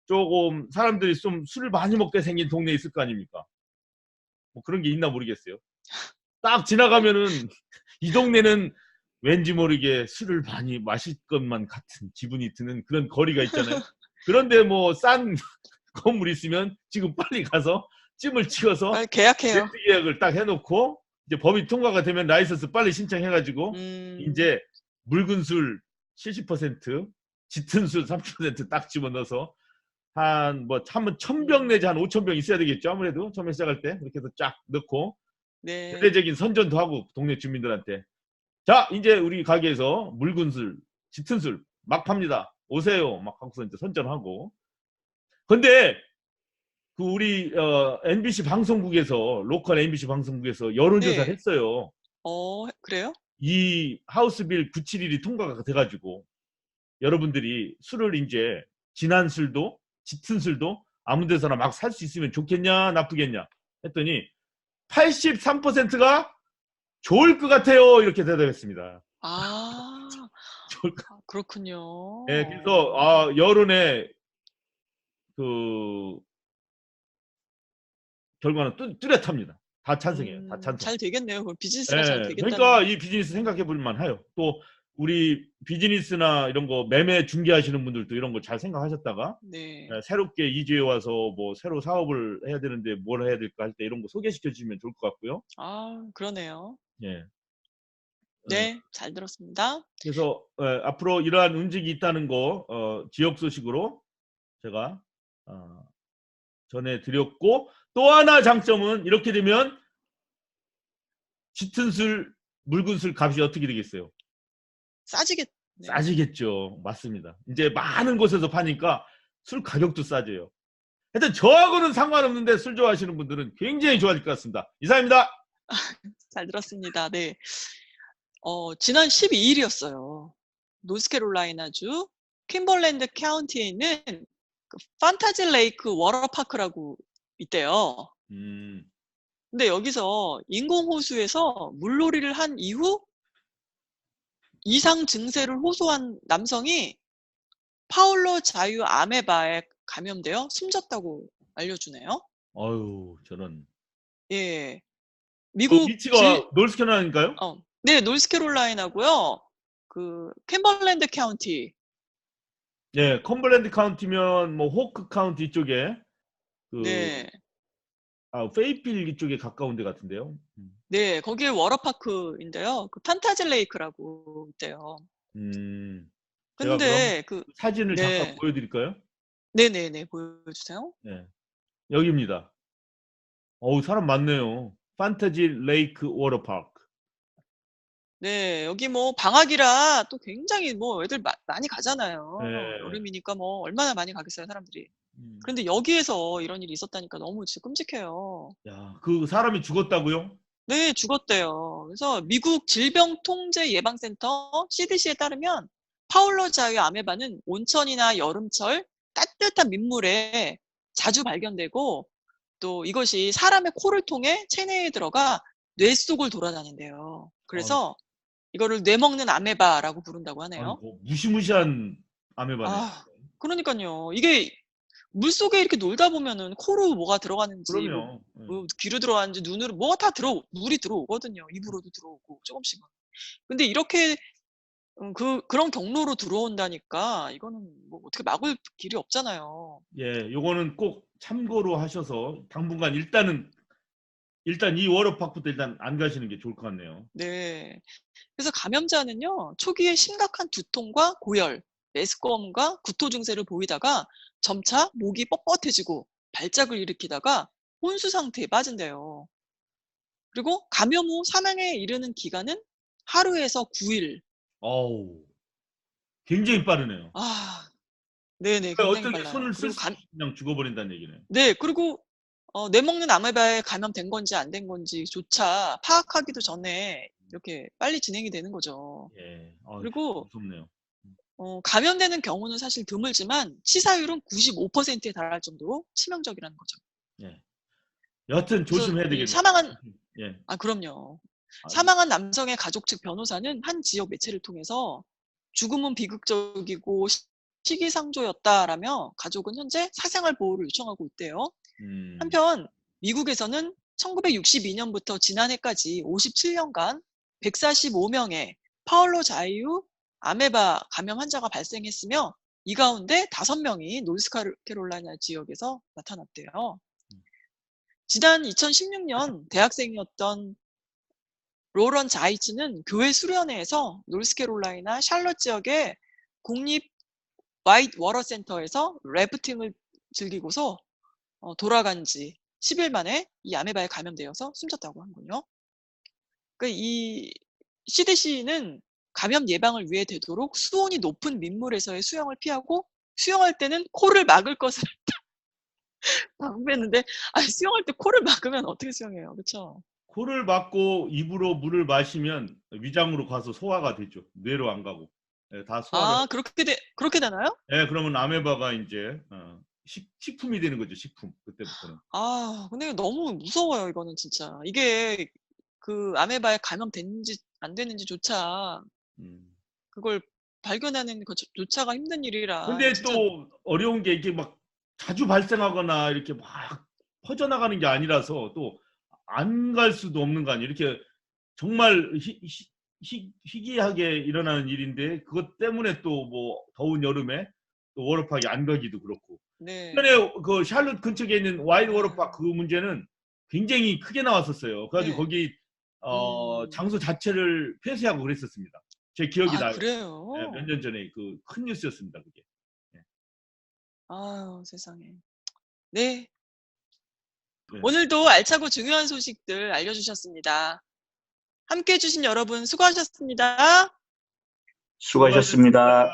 S2: 조금 사람들이 좀 술을 많이 먹게 생긴 동네에 있을 거 아닙니까? 뭐 그런 게 있나 모르겠어요. 딱 지나가면은 이 동네는 왠지 모르게 술을 많이 마실 것만 같은 기분이 드는 그런 거리가 있잖아요. 그런데 뭐 싼 건물 있으면 지금 빨리 가서 찜을 찍어서
S1: 빨리 계약해요.
S2: 렌트 계약을 딱 해놓고 이제 법이 통과가 되면 라이선스 빨리 신청해가지고 이제 묽은 술 70%, 짙은 술 30% 딱 집어넣어서 한 뭐 참은 1,000병 내지 한 5,000병 있어야 되겠죠. 아무래도 처음에 시작할 때 이렇게 해서 쫙 넣고
S1: 네.
S2: 대대적인 선전도 하고 동네 주민들한테 자 이제 우리 가게에서 묽은 술, 짙은 술 막 팝니다. 오세요. 막 하고서 이제 선전하고. 근데 그 우리 MBC 방송국에서 로컬 MBC 방송국에서 여론조사를
S1: 네.
S2: 했어요.
S1: 그래요?
S2: 이 하우스빌 971이 통과가 돼가지고 여러분들이 술을 이제 진한 술도 짙은 술도 아무 데서나 막 살 수 있으면 좋겠냐 나쁘겠냐 했더니 83%가 좋을 것 같아요 이렇게 대답했습니다.
S1: 아,
S2: 좋을 것-
S1: 그렇군요.
S2: 예, 그래서 여론의 그 결과는 뚜렷합니다. 다 찬성해요. 다 찬성.
S1: 잘 되겠네요. 그럼 비즈니스가 잘
S2: 예,
S1: 되겠다는.
S2: 그러니까 이 비즈니스 생각해 볼 만해요. 또 우리 비즈니스나 이런 거 매매 중개하시는 분들도 이런 거 잘 생각하셨다가
S1: 네.
S2: 새롭게 이주해 와서 뭐 새로 사업을 해야 되는데 뭘 해야 될까 할 때 이런 거 소개시켜 주시면 좋을 것 같고요.
S1: 그러네요.
S2: 예.
S1: 네, 잘 들었습니다.
S2: 그래서 앞으로 이러한 움직이 있다는 거 지역 소식으로 제가 전해드렸고 또 하나 장점은 이렇게 되면 짙은 술, 묽은 술 값이 어떻게 되겠어요?
S1: 싸지겠. 네.
S2: 싸지겠죠. 맞습니다. 이제 많은 곳에서 파니까 술 가격도 싸져요. 하여튼 저하고는 상관없는데 술 좋아하시는 분들은 굉장히 좋아질 것 같습니다. 이상입니다.
S1: 잘 들었습니다. 네. 지난 12일이었어요. 노스캐롤라이나주 퀸벌랜드 카운티에 있는 그 판타지 레이크 워터파크라고 있대요. 근데 여기서 인공호수에서 물놀이를 한 이후 이상 증세를 호소한 남성이 파울로 자유 아메바에 감염되어 숨졌다고 알려주네요.
S2: 어유 저는.
S1: 예.
S2: 그
S1: 미국
S2: 위치가 노스캐롤라인가요?
S1: 네, 노스캐롤라이나고요. 그 캔버랜드 카운티.
S2: 예, 컴벌랜드 카운티면 뭐 호크 카운티 쪽에 그
S1: 네.
S2: 페이필 이쪽에 가까운 데 같은데요.
S1: 네, 거기에 워터파크인데요. 그 판타지 레이크라고 있대요.
S2: 제가
S1: 근데
S2: 그럼 사진을 잠깐 보여드릴까요?
S1: 네네네, 보여주세요.
S2: 네, 여기입니다. 어우 사람 많네요. 판타지 레이크 워터파크.
S1: 네, 여기 뭐 방학이라 또 굉장히 뭐 애들 많이 가잖아요.
S2: 네.
S1: 여름이니까 뭐 얼마나 많이 가겠어요, 사람들이. 그런데 여기에서 이런 일이 있었다니까 너무 진짜 끔찍해요.
S2: 야, 그 사람이 죽었다고요?
S1: 네, 죽었대요. 그래서 미국 질병통제예방센터 CDC에 따르면 파울로 자유 아메바는 온천이나 여름철 따뜻한 민물에 자주 발견되고 또 이것이 사람의 코를 통해 체내에 들어가 뇌 속을 돌아다닌대요. 그래서 이거를 뇌먹는 아메바라고 부른다고 하네요.
S2: 아이고, 무시무시한 아메바네.
S1: 그러니까요. 이게 물속에 이렇게 놀다 보면은 코로 뭐가 들어가는지,
S2: 그럼요.
S1: 뭐 귀로 들어가는지, 눈으로 뭐가 다 물이 들어오거든요. 입으로도 들어오고 조금씩은. 근데 이렇게 그런 경로로 들어온다니까 이거는 뭐 어떻게 막을 길이 없잖아요.
S2: 예, 요거는 꼭 참고로 하셔서 당분간 일단 이 워터파크부터 일단 안 가시는 게 좋을 것 같네요.
S1: 네. 그래서 감염자는요, 초기에 심각한 두통과 고열, 메스꺼움과 구토 증세를 보이다가 점차 목이 뻣뻣해지고 발작을 일으키다가 혼수 상태에 빠진대요. 그리고 감염 후 사망에 이르는 기간은 하루에서 9일.
S2: 어우, 굉장히 빠르네요.
S1: 네네,
S2: 그러니까
S1: 굉장히
S2: 어떻게
S1: 빨라요.
S2: 손을 쓸
S1: 그리고
S2: 수 없이 그냥 죽어버린다는 얘기네요.
S1: 네, 그리고 뇌먹는 아메바에 감염된 건지 안 된 건지조차 파악하기도 전에 이렇게 빨리 진행이 되는 거죠.
S2: 예,
S1: 그리고
S2: 무섭네요.
S1: 감염되는 경우는 사실 드물지만 치사율은 95%에 달할 정도로 치명적이라는 거죠.
S2: 예. 여하튼 조심해야 되겠네요.
S1: 사망한
S2: 예.
S1: 그럼요. 사망한 남성의 가족 측 변호사는 한 지역 매체를 통해서 죽음은 비극적이고 시기상조였다라며 가족은 현재 사생활 보호를 요청하고 있대요. 한편 미국에서는 1962년부터 지난해까지 57년간 145명의 파울로 자유 아메바 감염 환자가 발생했으며 이 가운데 5명이 노스캐롤라이나 지역에서 나타났대요. 지난 2016년 대학생이었던 로런 자이츠는 교회 수련회에서 노스캐롤라이나 샬럿 지역의 국립 와이트 워터 센터에서 래프팅을 즐기고서 돌아간 지 10일 만에 이 아메바에 감염되어서 숨졌다고 하는군요. 이 CDC는 감염 예방을 위해 되도록 수온이 높은 민물에서의 수영을 피하고 수영할 때는 코를 막을 것을 방부했는데 수영할 때 코를 막으면 어떻게 수영해요? 그렇죠?
S2: 코를 막고 입으로 물을 마시면 위장으로 가서 소화가 되죠. 뇌로 안 가고. 다 소화를.
S1: 그렇게 되나요?
S2: 그러면 아메바가 이제 식품이 되는 거죠. 식품. 그때부터는.
S1: 근데 너무 무서워요. 이거는 진짜. 이게 그 아메바에 감염됐는지 안 됐는지조차 그걸 발견하는 것조차가 힘든 일이라.
S2: 근데
S1: 진짜.
S2: 또 어려운 게 이게 막 자주 발생하거나 이렇게 막 퍼져나가는 게 아니라서 또 안 갈 수도 없는 거 아니에요. 이렇게 정말 희귀하게 일어나는 일인데 그것 때문에 또 뭐 더운 여름에 또 워터파크에 안 가기도 그렇고.
S1: 네.
S2: 전에 그 샬롯 근처에 있는 와이드 워터파크 그 문제는 굉장히 크게 나왔었어요. 그래가지고
S1: 네.
S2: 거기 장소 자체를 폐쇄하고 그랬었습니다. 제 기억이 나요.
S1: 그래요?
S2: 몇 년 전에 그 큰 뉴스였습니다. 그게.
S1: 아유, 세상에. 네.
S2: 네.
S1: 오늘도 알차고 중요한 소식들 알려주셨습니다. 함께해 주신 여러분 수고하셨습니다.
S3: 수고하셨습니다.